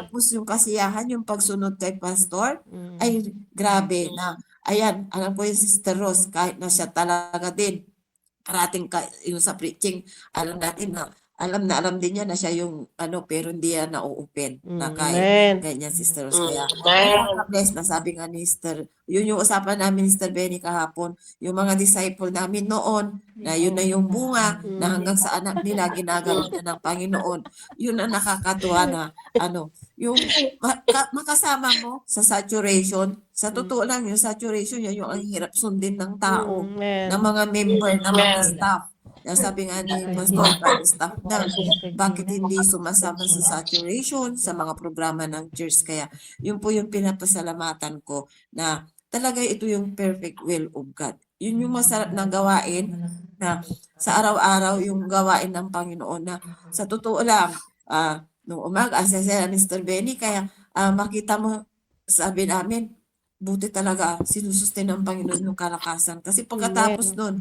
Speaker 8: Tapos yung kasiyahan, yung pagsunod kay Pastor, ay grabe na. Ayan, alam ko yung Sister Rose, kahit na siya talaga din, parating yung sa preaching, alam natin na, alam din niya na siya yung pero hindi yan na-open na kahit
Speaker 7: Amen.
Speaker 8: ganyan, Sister Rose. Kaya, nakaka-bless na sabi nga ni Sister, yun yung usapan namin, Sister Benny, kahapon, yung mga disciple namin noon, na yun na yung bunga, na hanggang sa anak nila, ginagawa na ng Panginoon. Yun ang nakakatuwa na, yung makasama mo sa saturation, sa totoo lang, yung saturation, yan yung ang hirap sundin ng tao,
Speaker 7: Amen.
Speaker 8: ng mga member, ng mga staff. Kaya sabi nga ni Pastor, staff na, bakit hindi sumasama sa saturation, sa mga programa ng church? Kaya yun po yung pinapasalamatan ko na talaga ito yung perfect will of God. Yun yung masarap na gawain na sa araw-araw yung gawain ng Panginoon na sa totoo lang, nung umaga, asya Mr. Benny, kaya makita mo, sabi namin, buti talaga sinusustain ng Panginoon yung kalakasan. Kasi pagkatapos nun,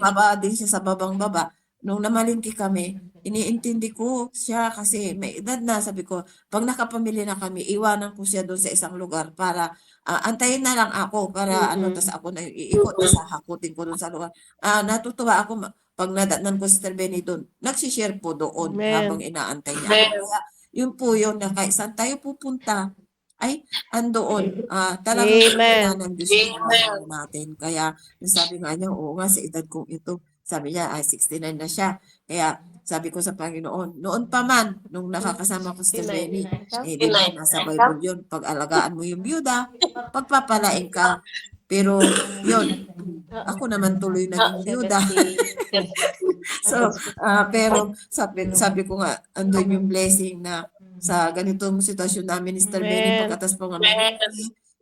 Speaker 8: baba din siya sa babang-baba. Nung namalingki kami, iniintindi ko siya kasi may edad na. Sabi ko, pag nakapamili na kami, iwanan ko siya doon sa isang lugar para antayin na lang ako para tas ako na iikot na sa hakutin ko doon sa lugar. Natutuwa ako pag nadatnan ko si Sister Benny doon. Nagsishare po doon
Speaker 7: Amen.
Speaker 8: habang inaantay niya. Kaya, yun po yun na kahit saan tayo pupunta, ay andoon. Talagang
Speaker 7: Amen.
Speaker 8: ng Diyos yung buhay natin. Kaya sabi nga niya, oo nga, sa edad kong ito, sabi niya, 69 na siya. Kaya sabi ko sa Panginoon, noon pa man, nung nakakasama ko si Benny, di ba, nasa Bible yun, pag-alagaan mo yung byuda, pagpapalain ka. Pero yun, ako naman tuloy naging byuda. So, pero sabi ko nga, andun yung blessing na sa ganitong sitwasyon namin ni Mr. Benny,
Speaker 7: Amen.
Speaker 8: pagkatas po nga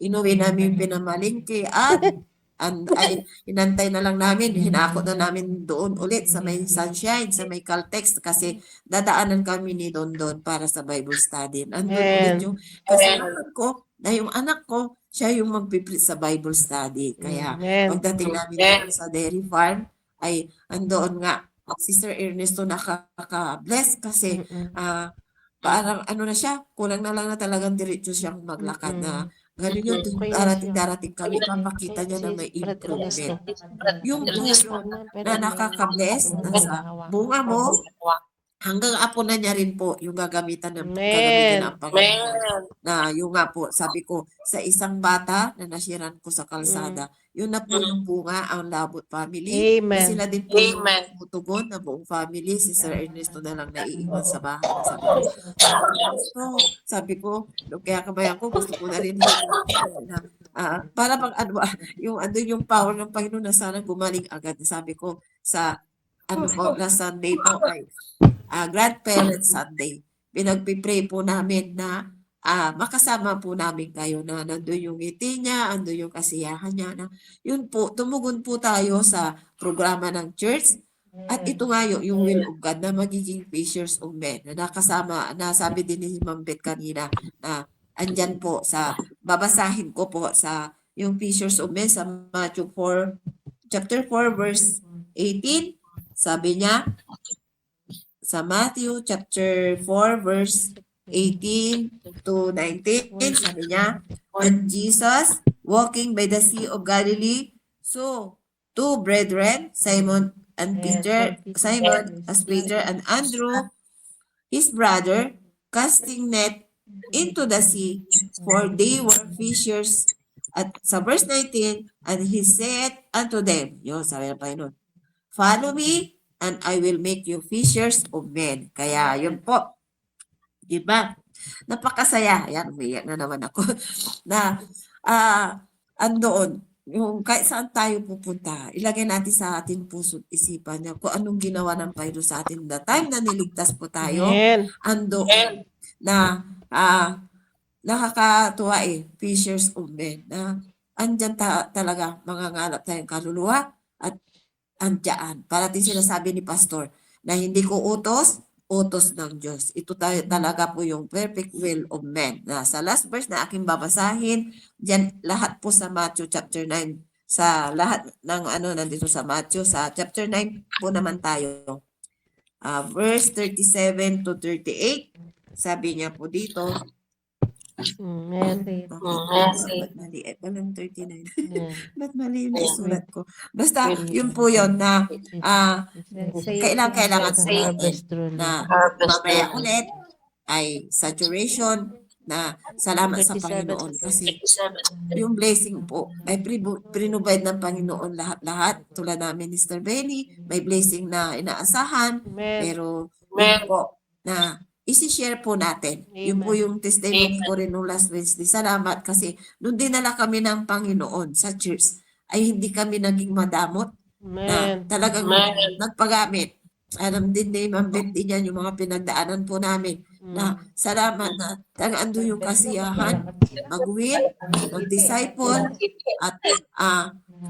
Speaker 8: inuwi namin yung pinamalingki at ay inantay na lang namin, hinako na namin doon ulit sa may Sunshine, sa may Caltex kasi dadaanan kami ni Don para sa Bible study. Andun ulit
Speaker 7: Amen.
Speaker 8: yung kasalanan ko na yung anak ko, siya yung magpiplit sa Bible study. Kaya
Speaker 7: Amen.
Speaker 8: pagdating namin doon sa dairy farm, ay andoon nga si Sir Ernesto nakaka-bless kasi parang na siya, kulang na lang na talagang diretso siyang maglakad na ganun yung darating kami, papakita niya na may improvement. Yung puso na nakaka-bless na sa bunga mo, hanggang apo na niya rin po yung gagamitan
Speaker 7: Amen.
Speaker 8: ng Panginoon. Na yung nga po, sabi ko, sa isang bata na nasiran ko sa kalsada, yun na po yung bunga ang Labot family. Na
Speaker 7: Amen.
Speaker 8: sila din po yung tumutugon na buong family. Si Sir Ernesto na lang naiiwan sa bahay. Na sabi ko, Ernesto, sabi ko, nung kaya kabayan ko, gusto ko na rin na, para pag ano, yung andun yung power ng Panginoon na sana gumaling agad. Sabi ko, sa ano po, na Sunday po ay Grandparents Sunday. Pinagpipray po namin na makasama po namin kayo na nandun yung ngiti niya, andun yung kasiyahan niya. Na, yun po, tumugon po tayo sa programa ng church. At ito nga yung will of God na magiging fishers of men. Na nakasama, nasabi din ni Ma'am Beth kanina na andyan po sa, babasahin ko po sa yung fishers of men sa Matthew 4, chapter 4, verse 18. Sabi niya, sa Matthew chapter 4 verse 18 to 19, sabi niya, and Jesus walking by the Sea of Galilee, so two brethren, Simon and Peter, Simon as Peter and Andrew, his brother, casting net into the sea, for they were fishers. At sa verse 19, and he said unto them, yun, sabi ng Panginoon, follow me, and I will make you fishers of men. Kaya, yun po. Diba? Napakasaya. Ayan, umiyak na naman ako. Na, andoon, yung kahit saan tayo pupunta, ilagay natin sa ating puso at isipan niya kung anong ginawa ng Panginoon sa atin. The time na niligtas po tayo,
Speaker 7: Amen.
Speaker 8: andoon na, nakakatuwa fishers of men. Na, andyan talaga, mangangalap tayong kaluluwa at andyan. Parating sinasabi ni Pastor na hindi ko utos ng Diyos. Ito tayo talaga po yung perfect will of men. Na sa last verse na aking babasahin, diyan lahat po sa Matthew chapter 9. Sa lahat ng nandito sa Matthew, sa chapter 9 po naman tayo. Verse 37 to 38. Sabi niya po dito,
Speaker 7: Amen.
Speaker 8: ba't mali? Walang 39. Ba't mali yung isulat ko? Basta, yun po yun na kailangan po natin na mamaya ulit ay saturation na salamat sa Panginoon. Kasi yung blessing po ay prinubide ng Panginoon lahat-lahat. Tulad namin, Mr. Benny, may blessing na inaasahan.
Speaker 7: Amen.
Speaker 8: Pero yun po na isi-share po natin. Yun po yung testimony ko rin nung last Wednesday. Salamat kasi nung dinala kami ng Panginoon sa church, ay hindi kami naging madamot na
Speaker 7: Amen.
Speaker 8: talagang nagpagamit. Alam din ni Ma'am Beth din yan yung mga pinagdaanan po namin na salamat na talagang ando yung kasiyahan, mag-win, mag-disciple, at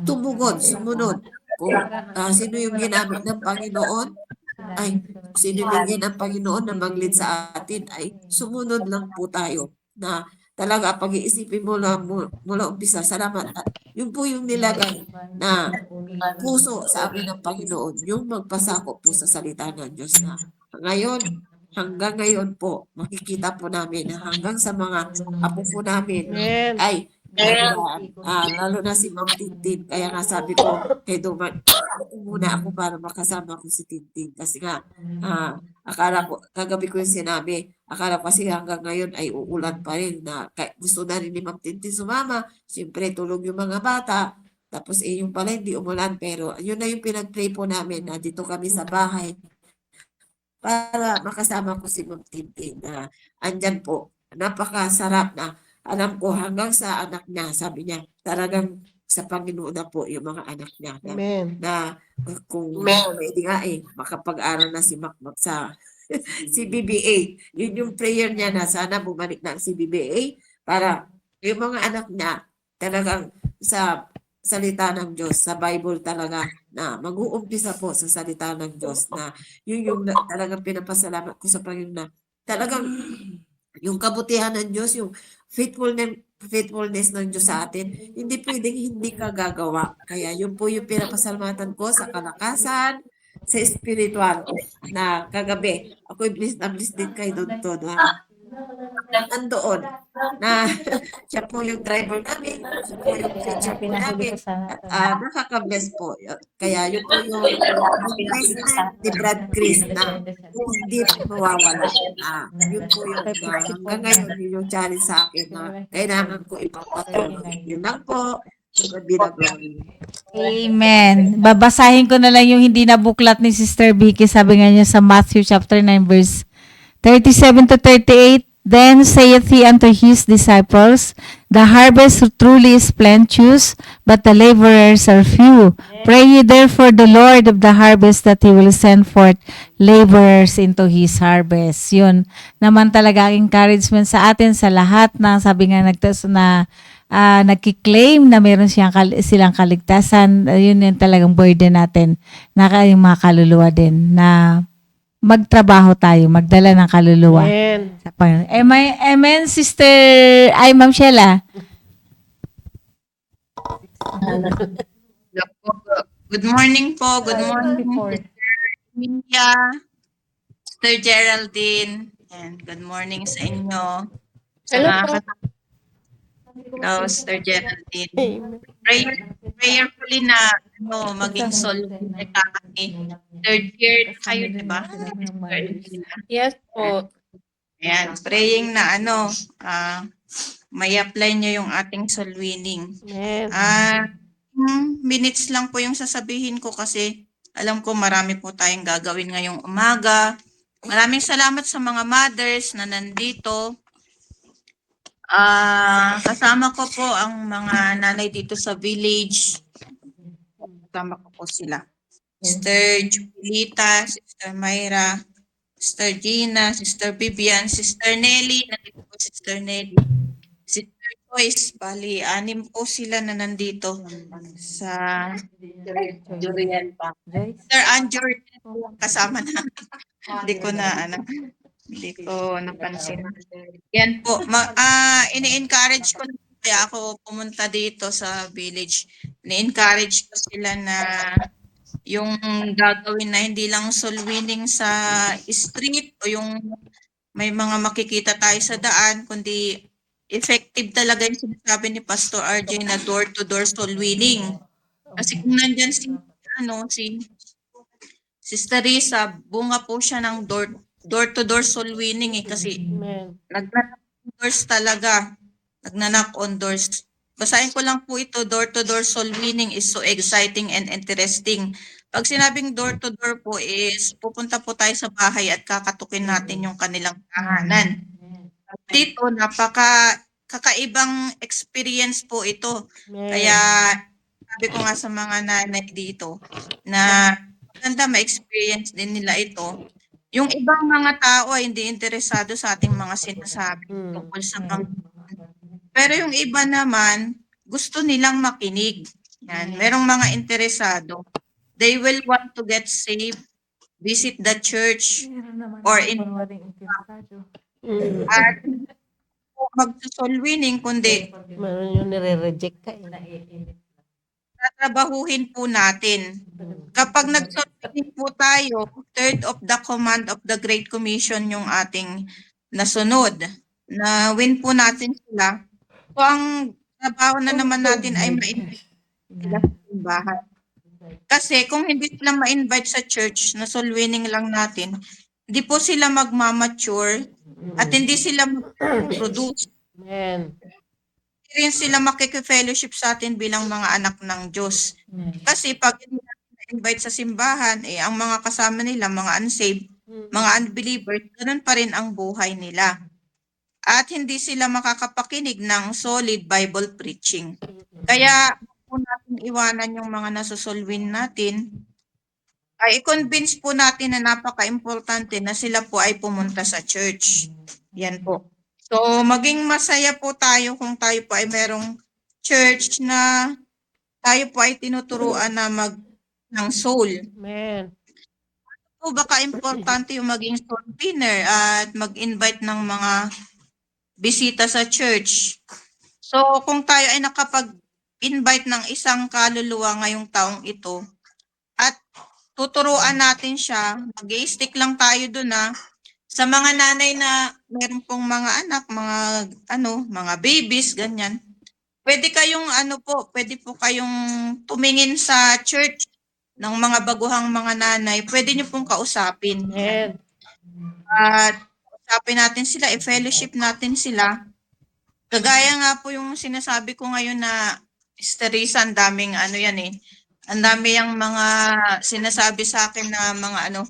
Speaker 8: tumugon, sumunod. Kung sino yung ginamit ng Panginoon, ay sinilingin ng Panginoon na mag-lead sa atin, ay sumunod lang po tayo na talaga pag-iisipin mo lang mula umpisa, salamat. At yun po yung nilagay na puso sa amin ng Panginoon, yung magpasakop po sa salita ng Diyos na ngayon, hanggang ngayon po, makikita po namin na hanggang sa mga apo po namin
Speaker 7: Amen.
Speaker 8: ay lalo na si Ma'am Tintin. Kaya nga sabi ko kay Duman, muna ako para makasama ko si Tintin. Kasi nga, akala ko, kagabi ko yung sinabi, akala ko kasi hanggang ngayon ay uulan pa rin na gusto na rin ni Ma'am Tintin sumama. Siyempre, tulog yung mga bata. Tapos yung pala hindi umulan. Pero yun na yung pinag-pray po namin na dito kami sa bahay para makasama ko si Ma'am Tintin na andyan po. Napakasarap na alam ko hanggang sa anak niya, sabi niya, talagang sa Panginoon na po yung mga anak niya.
Speaker 7: Amen.
Speaker 8: Na kung pwede nga makapag-aral na si Macmac sa CBBA. Yun yung prayer niya na sana bumalik na ang CBBA para yung mga anak niya talagang sa salita ng Diyos, sa Bible talaga na mag-uumpisa po sa salita ng Diyos na yun yung talagang pinapasalamat ko sa Panginoon na talagang yung kabutihan ng Diyos, yung faithfulness ng Diyos sa atin, hindi pwedeng hindi ka gagawa. Kaya yun po yung pinapasalamatan ko sa kalakasan, sa spiritual na kagabi. Ako'y blessed na blessed din kayo doon to. nandoon na siya po yung driver namin, siya po yung teacher po namin. Nakaka-bless po. Kaya yun po yung request ni Brad Chris na hindi po mawawala. Yun po yung hanggang ngayon yun yung challenge sa akin na kailangan ko ipapatuloy. Yun lang po. God be the glory.
Speaker 5: Amen. Babasahin ko na lang yung hindi nabuklat ni Sister Vicky. Sabi nga niya sa Matthew chapter 9 verse 37 to 38. Then saith he unto his disciples, The harvest truly is plenteous, but the laborers are few. Pray ye therefore the Lord of the harvest that he will send forth laborers into his harvest. Yun naman talaga ang encouragement sa atin sa lahat na sabi nga nagki-claim na meron silang kaligtasan. Yun yung talagang burden natin na yung mga kaluluwa din na magtrabaho tayo, magdala ng kaluluwa.
Speaker 7: Amen.
Speaker 5: Sa Panginoon. Amen, Sister, Ma'am Sheila.
Speaker 2: Good morning po. Good morning, Sister Emilia, Sister Geraldine, and good morning sa inyo. Hello, Sister Geraldine. Prayerfully na maging solution ka kami. Third year kayo, di ba?
Speaker 7: Yes po.
Speaker 2: Ayan, praying na may apply nyo yung ating soul winning.
Speaker 7: Amen.
Speaker 2: Minutes lang po yung sasabihin ko kasi alam ko marami po tayong gagawin ngayong umaga. Maraming salamat sa mga mothers na nandito. Kasama ko po ang mga nanay dito sa village. Kasama ko po sila. Sister Jubilita, Sister Myra, Sister Gina, Sister Vivian, Sister Nelly, nandito po Sister Nelly. Sister Joyce, bali, 6 po sila na nandito sa Durian pa. Sister Anjor, kasama na. Hindi ko napansin. Yan po. Ini-encourage ko kaya ako pumunta dito sa village. Ini-encourage ko sila na yung gagawin na hindi lang soul winning sa street o yung may mga makikita tayo sa daan, kundi effective talaga yung sinasabi ni Pastor RJ na door-to-door soul winning. Kasi kung nandyan si Sister Risa, bunga po siya ng door-to-door soul winning kasi
Speaker 7: Amen.
Speaker 2: nag-knock on doors talaga. Nag-knock on doors. Basahin ko lang po ito, door-to-door soul winning is so exciting and interesting. Pag sinabing door-to-door po is pupunta po tayo sa bahay at kakatukin natin yung kanilang tahanan. Dito, kakaibang experience po ito. Kaya sabi ko nga sa mga nanay dito na maganda ma-experience din nila ito. Yung ibang mga tao ay hindi interesado sa ating mga sinasabi tungkol sa pero yung iba naman, gusto nilang makinig. Yan. Merong mga interesado. They will want to get saved, visit the church, or at mag-soul winning, kundi
Speaker 7: Meron yung nire-reject ka.
Speaker 2: tatrabahuhin po natin. Kapag nag-soul winning po tayo, third of the command of the Great Commission yung ating nasunod. Na win po natin sila. So, ang trabaho na naman natin ay ma-invite sila sa simbahan. Kasi kung hindi sila ma-invite sa church, na soul winning lang natin, hindi po sila magmamature at hindi sila mag-produce.
Speaker 7: Amen.
Speaker 2: Hindi rin sila makikifellowship sa atin bilang mga anak ng Diyos. Kasi pag hindi natin na-invite sa simbahan, ang mga kasama nila, mga unsaved, mga unbelievers, ganun pa rin ang buhay nila. At hindi sila makakapakinig ng solid Bible preaching. Kaya po natin iwanan yung mga nasusolwin natin, ay i-convince po natin na napaka-importante na sila po ay pumunta sa church. Yan po. So, maging masaya po tayo kung tayo po ay merong church na tayo po ay tinuturuan na ng soul.
Speaker 7: Amen.
Speaker 2: Po baka importante yung maging soul winner at mag-invite ng mga bisita sa church. So, kung tayo ay nakapag-invite ng isang kaluluwa ngayong taong ito at tuturuan natin siya, mag-i-stick lang tayo dun sa mga nanay na meron pong mga anak, mga babies, ganyan. Pwede kayong pwede po kayong tumingin sa church ng mga baguhang mga nanay. Pwede niyo pong kausapin.
Speaker 7: Amen.
Speaker 2: At kausapin natin sila, i-fellowship natin sila. Kagaya nga po yung sinasabi ko ngayon na Teresa, ang daming yan eh. Ang dami yung mga sinasabi sa akin na mga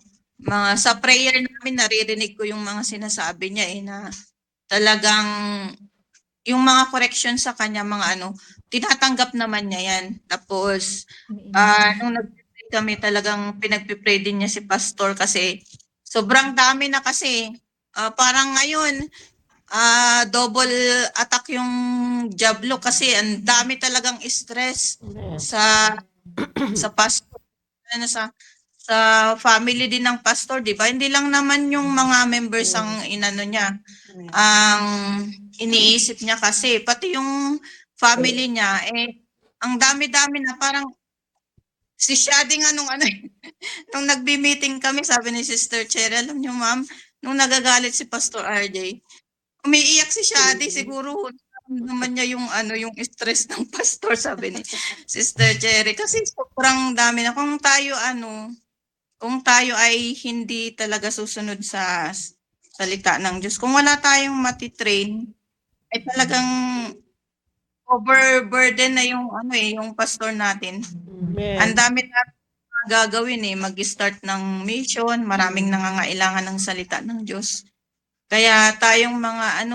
Speaker 2: sa prayer namin naririnig ko yung mga sinasabi niya eh na talagang yung mga correction sa kanya tinatanggap naman niya yan. Tapos nung nag-pray kami talagang pinagpipray din niya si pastor kasi sobrang dami na kasi. Parang ngayon double attack yung Diablo kasi ang dami talagang stress sa pastor sa family din ng pastor, 'di ba? Hindi lang naman yung mga members ang inano niya, ang iniisip niya kasi pati yung family niya ang dami-dami na parang si Shadi nga nung nagbi-meeting kami, sabi ni Sister Cheryl, alam niyo ma'am, nung nagagalit si Pastor RJ, umiiyak si Shadi, siguro naman niya yung stress ng pastor, sabi ni Sister Cherry. Kasi sobrang dami na. Kung tayo ay hindi talaga susunod sa salita ng Diyos, kung wala tayong matitrain, ay talagang overburden na yung pastor natin. Ang
Speaker 7: Amen.
Speaker 2: dami natin gagawin mag-start ng mission, maraming nangangailangan ng salita ng Diyos. Kaya tayong mga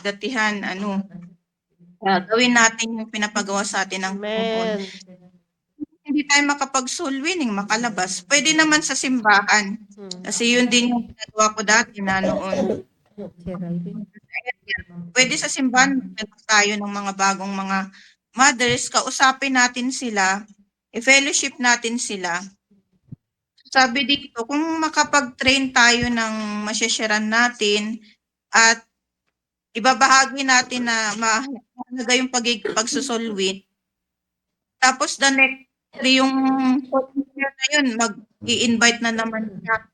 Speaker 2: datihan, gawin natin yung pinapagawa sa atin ng tungkol.
Speaker 7: Amen.
Speaker 2: Hindi tayo makapag-soul winning, makalabas. Pwede naman sa simbahan. Kasi yun din yung ginagawa ko dati na noon. Pwede sa simbahan, magtanong tayo ng mga bagong mga mothers, kausapin natin sila, i-fellowship natin sila. Sabi dito, kung makapag-train tayo ng masyasharan natin at ibabahagi natin na mahalaga yung pagsusolwin. Tapos the next yung year na yun, mag-i-invite na naman siya.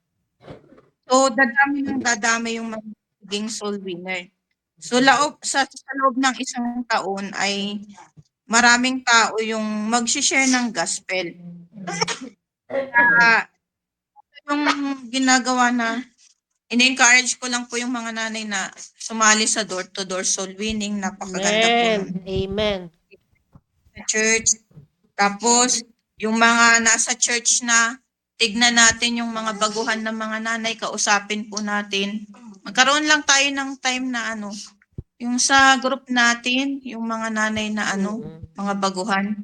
Speaker 2: So, dadami yung magiging soul winner. So, sa loob ng isang taon ay maraming tao yung mag-share ng gospel. Yung ginagawa na ini-encourage ko lang po yung mga nanay na sumali sa door-to-door soul winning. Napakaganda po
Speaker 7: Amen.
Speaker 2: nun.
Speaker 7: Amen.
Speaker 2: Sa church. Tapos, yung mga nasa church na, tignan natin yung mga baguhan ng mga nanay, kausapin po natin. Magkaroon lang tayo ng time na yung sa group natin, yung mga nanay na mga baguhan.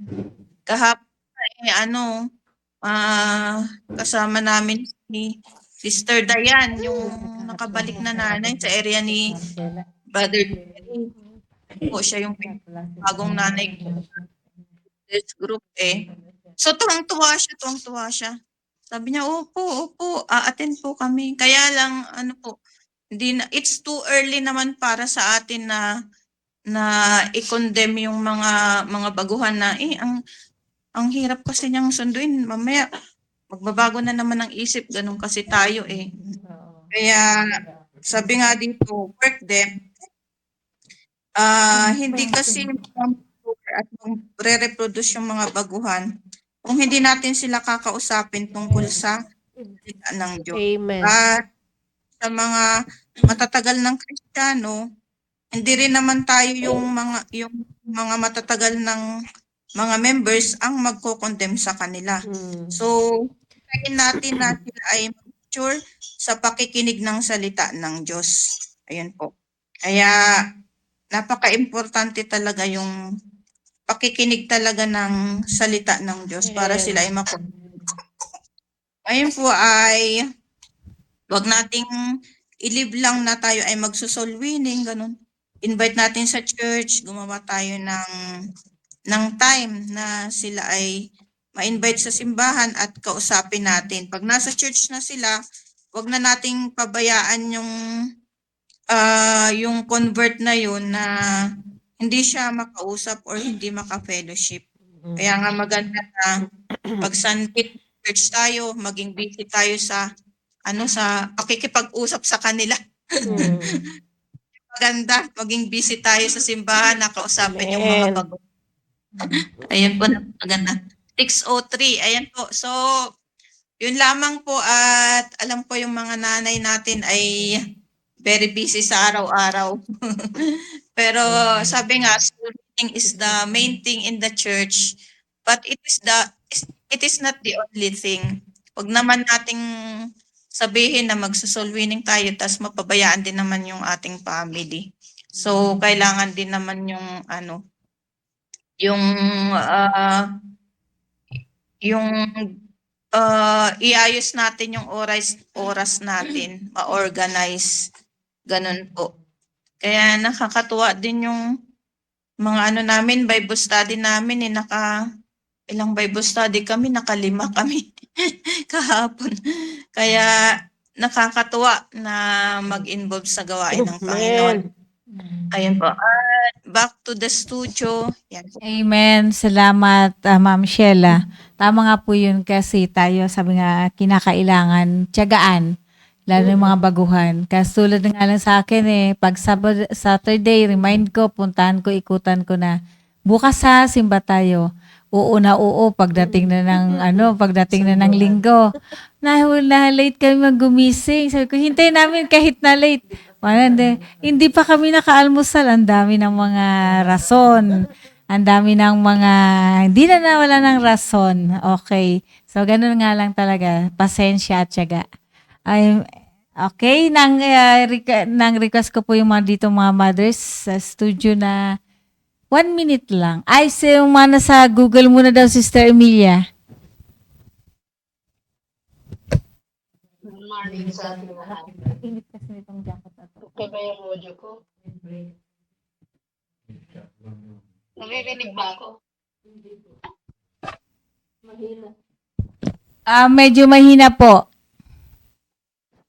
Speaker 2: Kahapon, kasama namin si Sister Dayan, yung nakabalik na nanay sa area ni Brother Jerry. Po siya yung bagong nanay ko this group So tuwang-tuwa siya. Sabi niya, opo, a-attend po kami. Kaya lang, it's too early naman para sa atin na i-condemn yung mga baguhan na, ang hirap kasi niyang sunduin. Mamaya, magbabago na naman ang isip, ganun kasi tayo Kaya, sabi nga dito, work them. Hindi kasi at re-reproduce yung mga baguhan kung hindi natin sila kakausapin tungkol sa salita ng Diyos.
Speaker 7: Amen.
Speaker 2: At sa mga matatagal ng Kristiyano, hindi rin naman tayo yung mga matatagal ng mga members ang magko-condemn sa kanila. So, hintayin natin na sila ay mature sa pakikinig ng salita ng Diyos. Ayun po. Kaya, napaka-importante talaga yung pakikinig talaga ng salita ng Diyos para sila ay Ayun po ay wag nating i-live lang na tayo ay magso-soul winning, ganun. Invite natin sa church, gumawa tayo ng time na sila ay ma-invite sa simbahan at kausapin natin. Pag nasa church na sila, wag na nating pabayaan yung convert na yun na hindi siya makausap or hindi maka-fellowship. Kaya nga maganda na pag Sunday church tayo, maging busy tayo sa pakikipag-usap sa kanila. Maganda, maging busy tayo sa simbahan, nakausapin yung mga
Speaker 7: Amen.
Speaker 2: bago. Ayan po, maganda. 6:03, ayan po. So, yun lamang po at alam ko yung mga nanay natin ay very busy sa araw-araw. Pero sabi nga, schooling is the main thing in the church, but it is not the only thing. Huwag naman nating sabihin na magso-soul winning tayo tas mapabayaan din naman yung ating family. So kailangan din naman yung yung yung iayos natin yung oras natin, ma-organize. Ganun po. Kaya nakakatuwa din yung mga namin, Bible study namin, ilang Bible study kami, 5 kami kahapon. Kaya nakakatuwa na mag-involve sa gawain ng Panginoon. Ayun po. Back to the studio. Yan po.
Speaker 5: Amen. Salamat, Ma'am Sheila. Tama nga po yun kasi tayo, sabi nga, kinakailangan tiyagaan, lalo yung mga baguhan. Kasi tulad nga lang sa akin pag Saturday, remind ko, puntahan ko, ikutan ko na. Bukas simba tayo. Oo na oo, pagdating na ng linggo. Na late kami maggumising. Sabi ko, hintayin namin kahit na late. Hindi pa kami nakaalmusal. Ang dami ng mga rason. Ang dami ng mga, hindi na nawala ng rason. Okay. So, ganun nga lang talaga. Pasensya at tiyaga. Okay. Nang request ko po yung mga dito mga mothers sa studio na 1 minute lang. Ay, yung mga nasa Google muna daw, Sister Emilia.
Speaker 9: Good morning sa ating lahat. Okay ba yung audio ko? Naririnig ba ako?
Speaker 5: Medyo mahina po.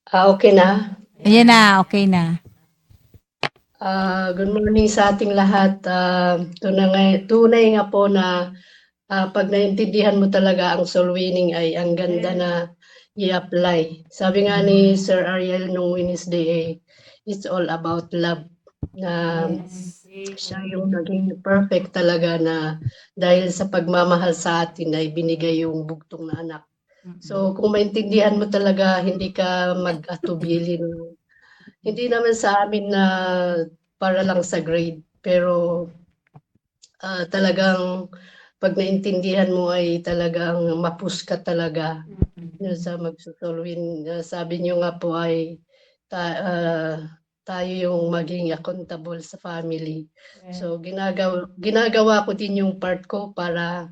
Speaker 9: Okay na.
Speaker 5: Ayan na, okay na.
Speaker 9: Good morning sa ating lahat. Tunay nga po na pag naintindihan mo talaga ang soul winning ay ang ganda na i-apply. Sabi nga ni Sir Ariel nung Wednesday, it's all about love. Na siya yung naging perfect talaga na dahil sa pagmamahal sa atin ay binigay yung bugtong na anak. So kung maintindihan mo talaga, hindi ka mag-atubili. Hindi naman sa amin na para lang sa grade, pero talagang pag naintindihan mo ay talagang mapus ka talaga sa magsusolwin. Sabi niyo nga po ay tayo yung maging accountable sa family. So ginagawa ko din yung part ko para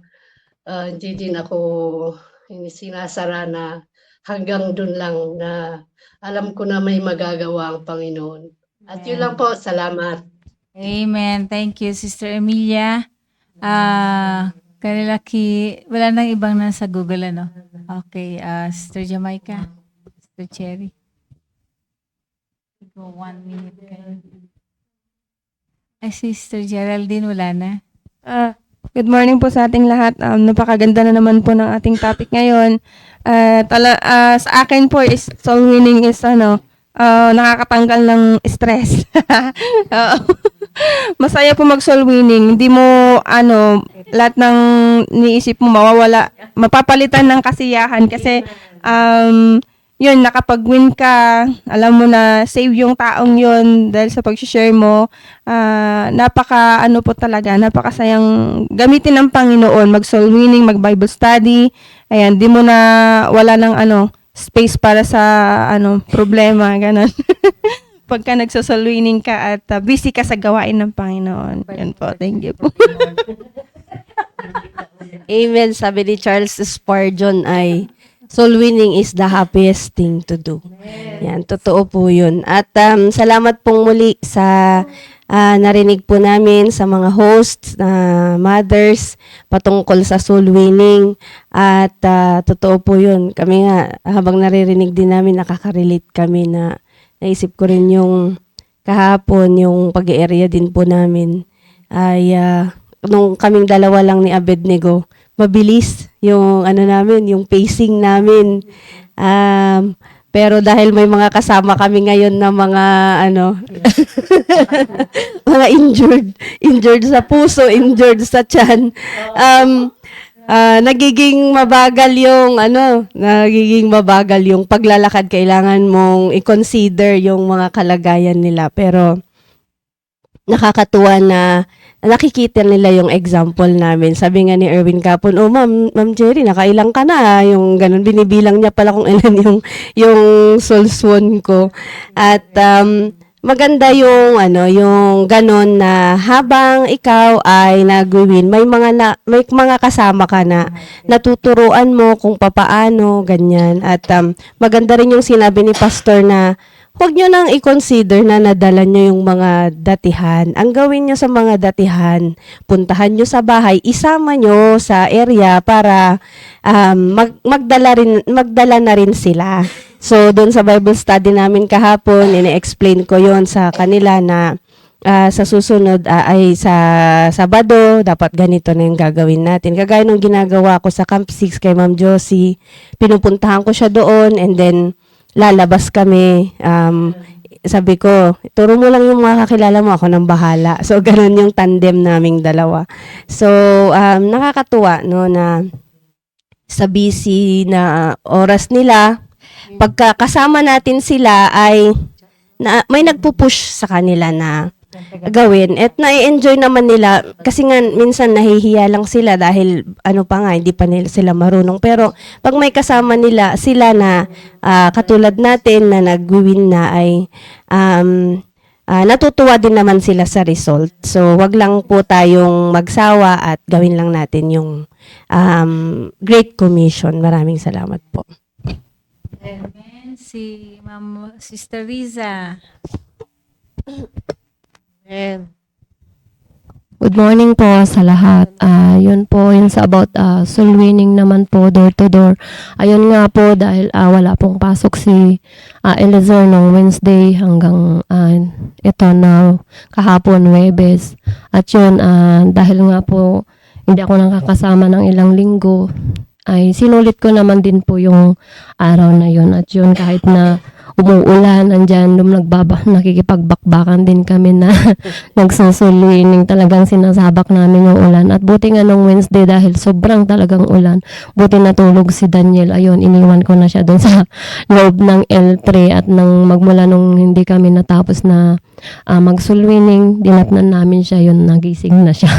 Speaker 9: hindi din ako sinasara na hanggang dun lang na alam ko na may magagawa ang Panginoon. At yun lang po, salamat.
Speaker 5: Amen. Thank you, Sister Emilia. Wala nang ibang nasa Google, Okay, Sister Jamaica, Sister Cherry. Go 1 minute kayo. Ay, Sister Geraldine, wala na.
Speaker 10: Good morning po sa ating lahat. Napakaganda na naman po ng ating topic ngayon. Sa akin po is soul winning is nakakatanggal ng stress. Masaya po mag soul winning. Hindi mo lahat ng niisip mo mawawala. Mapapalitan ng kasiyahan kasi yun, nakapag-win ka, alam mo na save yung taong yun dahil sa pag-share mo. Napakasayang gamitin ng Panginoon, mag-soul winning, mag-Bible study. Ayan, di mo na wala ng space para sa problema, ganun. Pagka nagso-soul winning ka at busy ka sa gawain ng Panginoon. Yan po, thank you po.
Speaker 7: Amen. Sabi ni Charles Spurgeon ay, soul winning is the happiest thing to do. Yan, totoo po yun. At salamat pong muli sa narinig po namin sa mga hosts, mothers, patungkol sa soul winning. At totoo po yun. Kami nga, habang naririnig din namin, nakaka-relate kami na naisip ko rin yung kahapon, yung pag-area din po namin. Ay, nung kaming dalawa lang ni Abednego, mabilis yung namin, yung pacing namin.
Speaker 10: Pero dahil may mga kasama kami ngayon na mga ano mga injured sa puso, injured sa tiyan. Nagiging mabagal yung paglalakad. Kailangan mong i-consider yung mga kalagayan nila. Pero nakakatuwa na nakikita nila yung example namin. Sabi nga ni Erwin Capon, "Oh, Ma'am Jerry, nakailang ka na?" Yung ganun, binibilang niya pala kung ilan yung soulswon ko. At maganda yung yung ganon na habang ikaw ay nagwi-win, may mga kasama ka na natuturuan mo kung papaano, ganyan. At maganda rin yung sinabi ni Pastor na huwag nyo nang i-consider na nadala nyo yung mga datihan. Ang gawin nyo sa mga datihan, puntahan nyo sa bahay, isama nyo sa area para magdala na rin sila. So, doon sa Bible study namin kahapon, ini-explain ko yon sa kanila na sa susunod ay sa Sabado, dapat ganito na yung gagawin natin. Kagaya nung ginagawa ko sa Camp 6 kay Ma'am Josie, pinupuntahan ko siya doon and then lalabas kami. Sabi ko, turo mo lang yung mga kakilala mo, ako nang bahala. So, ganun yung tandem naming dalawa. So, nakakatuwa no, na sa busy na oras nila, pagkakasama natin sila ay may nagpupush sa kanila na gawin. At na-enjoy naman nila kasi nga minsan nahihiya lang sila dahil hindi pa nila sila marunong. Pero pag may kasama nila sila na katulad natin na nag-win na ay natutuwa din naman sila sa result. So wag lang po tayong magsawa at gawin lang natin yung Great Commission. Maraming salamat po.
Speaker 5: Amen. Si Sister Riza.
Speaker 11: Good morning po sa lahat. Yun po, yun sa about soul winning naman po, door to door. Ayun nga po, dahil wala pong pasok si Eliezer nung Wednesday hanggang ito na kahapon, Webes. At yun, dahil nga po, hindi ako nakakasama ng ilang linggo, ay sinulit ko naman din po yung araw na yun. At yun, kahit na umuulan, andyan, nakikipagbakbakan din kami na nagsusulwining, talagang sinasabak namin yung ulan. At buti nga nung Wednesday, dahil sobrang talagang ulan, buti natulog si Daniel. Ayun, iniwan ko na siya doon sa loob ng L3 at magmula nung hindi kami natapos na magsulwining, dinatnan namin siya, yun, nagising na siya.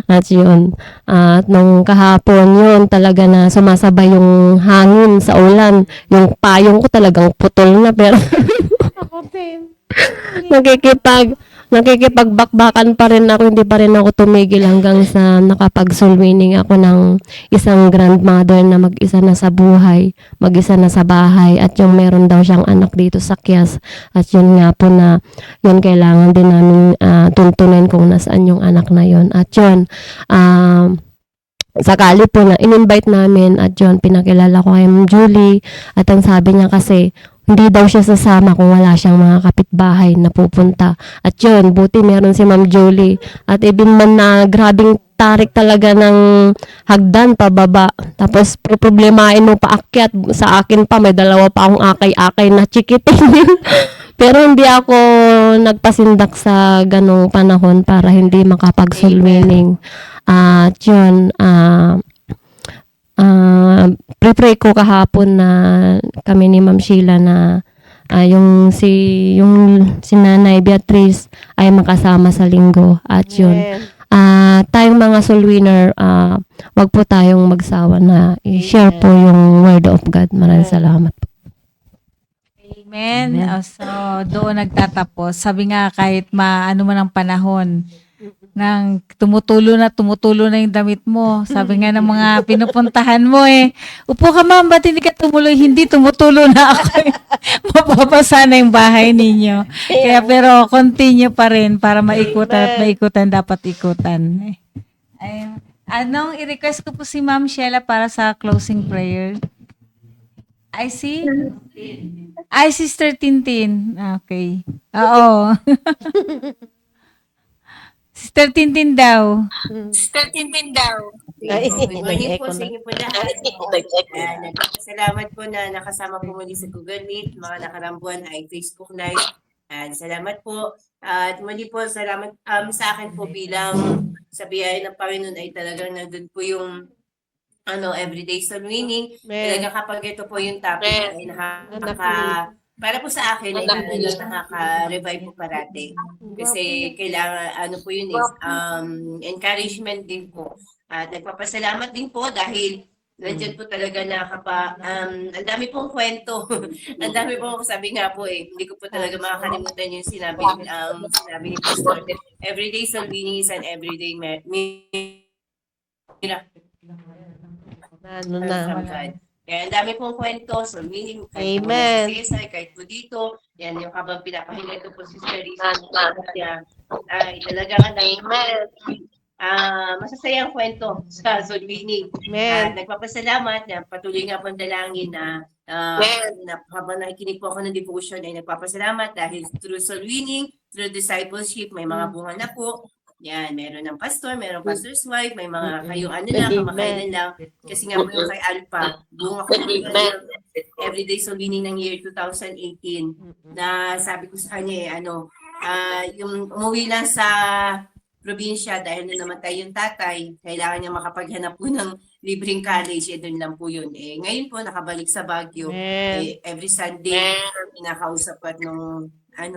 Speaker 11: At yun, at nung kahapon yun, talaga na sumasabay yung hangin sa ulan. Yung payong ko talagang putol na, pero nakikipagbakbakan pa rin ako, hindi pa rin ako tumigil hanggang sa nakapag-soul-winning ako ng isang grandmother na mag-isa na sa buhay, mag-isa na sa bahay, at yung meron daw siyang anak dito sa Kias. At yun nga po na yun kailangan din namin tuntunin kung nasaan yung anak na yun. At yun, sakali po na in-invite namin, at yun, pinakilala ko kay Ma'am Julie, at ang sabi niya kasi, hindi daw siya sasama kung wala siyang mga kapitbahay na pupunta. At yun, buti meron si Ma'am Julie. At even man na grabing tarik talaga ng hagdan pababa. Tapos problemain mo paakyat. Sa akin pa, may dalawa pa akong akay-akay na chikitin. Pero hindi ako nagpasindak sa ganong panahon para hindi makapag-soul-winning. At yun, pre-pray ko kahapon na kami ni Ma'am Sheila na yung si Nanay Beatrice ay makasama sa linggo. At yun, tayong mga soul winner, wag po tayong magsawa na i-share po yung word of God. Maraming salamat po.
Speaker 5: Amen. So, doon nagtatapos. Sabi nga, kahit maano man ang panahon, nang tumutulo na yung damit mo. Sabi nga ng mga pinupuntahan mo upo ka ma'am, ba't hindi ka tumuloy? Hindi, tumutulo na ako. Mapapasa na yung bahay ninyo. Kaya pero continue pa rin para maikutan at maikutan dapat ikutan. Anong i-request ko po si Ma'am Sheila para sa closing prayer? I see. Ay, Sister Tintin. Okay. Oo. Sister Tintin daw.
Speaker 2: Sister Tintin daw.
Speaker 8: Sige po. Good morning po
Speaker 7: nag-echo
Speaker 8: sa
Speaker 7: na.
Speaker 8: inyo po lahat. Nagpapasalamat po na nakasama po muli sa Google Meet. Mga nakarang buwan ay Facebook Live. Salamat po. At muli po, salamat sa akin po bilang sa biyaya ng Panginoon ay talagang nandun po yung everyday soul winning. Talaga kapag ito po yung topic ay para po sa akin ay talagang nakaka-revive po parati. Kasi kailangan, po yun encouragement din po. At nagpapasalamat din po dahil nandiyan po talaga ang dami pong kwento. Ang dami po, sabi nga po hindi ko po talaga makakalimutan yung sinabi ni Pastor. Everyday soul winning is an everyday miracle
Speaker 7: Ano
Speaker 8: from
Speaker 7: na.
Speaker 8: God. Kaya ang dami pong kwento, so meaning, kahit po
Speaker 7: Amen.
Speaker 8: nagsisisay, kahit po dito, yan yung habang pinapahinggan ko po si Sister Risa, ay talagang ang dami masasayang kwento sa soul winning.
Speaker 7: Amen.
Speaker 8: Nagpapasalamat na patuloy nga po ang dalangin na habang nakikinig po ako ng devotion ay nagpapasalamat dahil through soul winning, through discipleship, may mga bunga na po. Yan, meron ng pastor, meron pastor's wife, may mga kayong kamakailan lang. Kasi nga po yung kay Alpha, bunga ko everyday soul winning ng year 2018 na sabi ko sa kanya yung umuwi lang sa probinsya dahil na namatay yung tatay, kailangan niya makapaghanap po ng libreng college, doon lang po yun. Ngayon po, nakabalik sa Baguio. Every Sunday, pinakausap at nung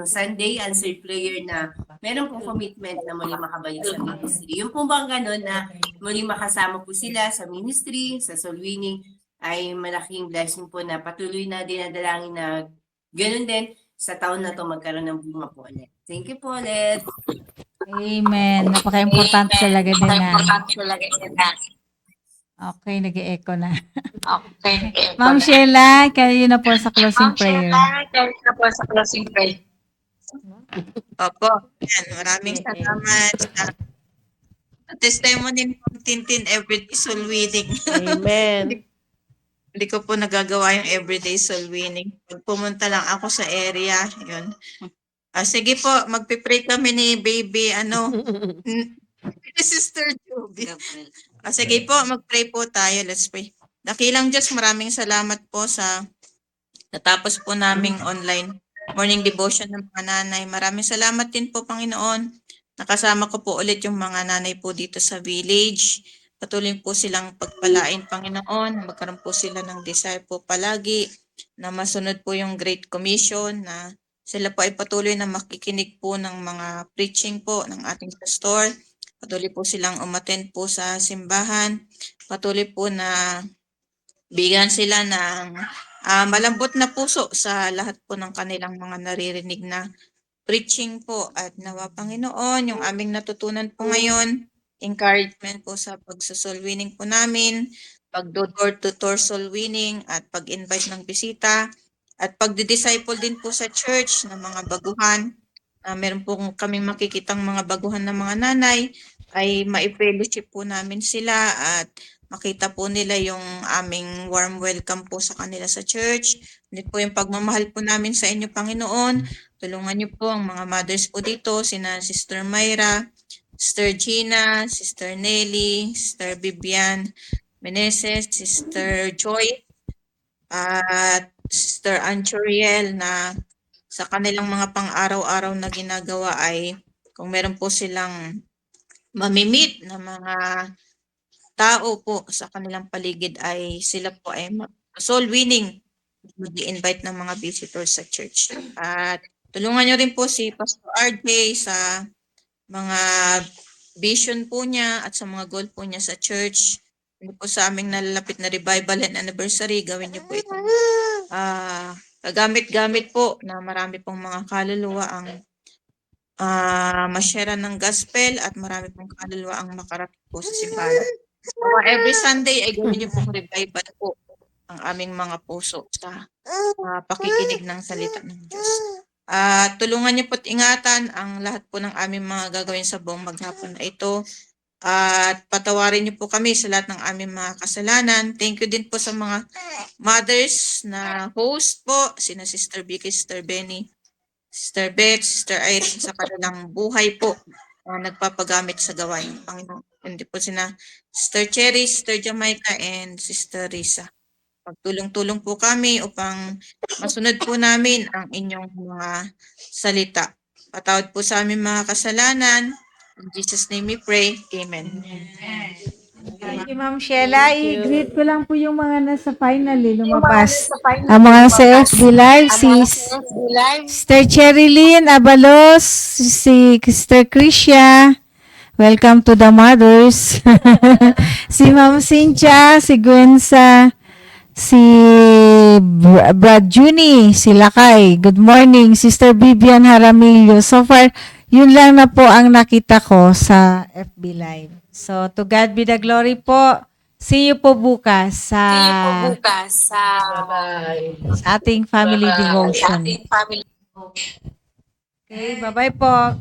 Speaker 8: Sunday answered prayer na meron pong commitment na muli makabalik sa ministry. Yung pong bang ganun na muli makasama po sila sa ministry, sa soul winning, ay malaking blessing po na patuloy na dinadalangin na ganun din sa taon na to magkaroon ng bunga po ulit. Thank you po ulit.
Speaker 5: Amen. Napaka-importante talaga din na. Okay, nag-echo na. Ma'am Sheila, kayo na po sa closing prayer.
Speaker 2: Opo. Yan, maraming salamat sa testimony ng Tintin Everyday Soul Winning.
Speaker 7: Amen.
Speaker 2: Hindi ko po nagagawa yung Everyday Soul Winning. Pag pumunta lang ako sa area, yun. Sige po, magpipray kami ni baby, Sister Joby. Sige po, mag-pray po tayo. Let's pray. Dakilang Diyos, maraming salamat po sa natapos po naming online morning devotion ng mga nanay. Maraming salamat din po, Panginoon. Nakasama ko po ulit yung mga nanay po dito sa village. Patuloy po silang pagpalain, Panginoon. Magkaroon po sila ng desire po palagi na masunod po yung Great Commission, na sila po ay patuloy na makikinig po ng mga preaching po ng ating pastor. Patuloy po silang umattend po sa simbahan. Patuloy po na bigyan sila ng malambot na puso sa lahat po ng kanilang mga naririnig na preaching po. At nawa, Panginoon, yung aming natutunan po ngayon, encouragement po sa pagsoul winning po namin, pag-door-to-door soul winning at pag-invite ng bisita, at pagdi-disciple din po sa church ng mga baguhan. Meron po kaming makikitang mga baguhan ng mga nanay, ay ma-fellowship po namin sila at makita po nila yung aming warm welcome po sa kanila sa church. Hindi po yung pagmamahal po namin sa inyo, Panginoon. Tulungan niyo po ang mga mothers po dito, sina Sister Myra, Sister Gina, Sister Nelly, Sister Vivian Meneses, Sister Joy, at Sister Anchuriel, na sa kanilang mga pang-araw-araw na ginagawa ay kung meron po silang mamimit na mga tao po sa kanilang paligid, ay sila po ay soul winning, mag-i-invite ng mga visitors sa church. At tulungan nyo rin po si Pastor RJ sa mga vision po niya at sa mga goal po niya sa church. Hindi po sa aming nalalapit na revival and anniversary, gawin niyo po ito. Kagamit-gamit po na marami pong mga kaluluwa ang masyera ng gospel at marami pong kaluluwa ang makarating po sa simbahan. Every Sunday ay gawin niyo pong revival po ang aming mga puso sa pakikinig ng salita ng Diyos. Tulungan niyo po't ingatan ang lahat po ng aming mga gagawin sa buong maghapon na ito. At patawarin niyo po kami sa lahat ng aming mga kasalanan. Thank you din po sa mga mothers na host po, sina Sister Vicky, Sister Benny, Sister Beth, Sister Irene, sa kanilang buhay po na nagpapagamit sa gawain ng Panginoon. Hindi po sina Sister Cherry, Sister Jamaica, and Sister Risa. Magtulong-tulong po kami upang masunod po namin ang inyong mga salita. Patawad po sa aming mga kasalanan. In Jesus' name we pray. Amen.
Speaker 5: Thank you, Ma'am Sheila. I-greet ko lang po yung mga nasa final lumabas. Ang mga sa FB Live, si Sister Cherilyn Abalos, si Sister Krisha. Welcome to the mothers. Si Ma'am Cynthia, si Gwensa, si Brad Juni, si Lakay. Good morning, Sister Vivian Jaramillo. So far, yun lang na po ang nakita ko sa FB Live. So, to God be the glory po. See you po bukas sa
Speaker 9: Bye-bye.
Speaker 5: sa ating family devotion. Okay, bye-bye po.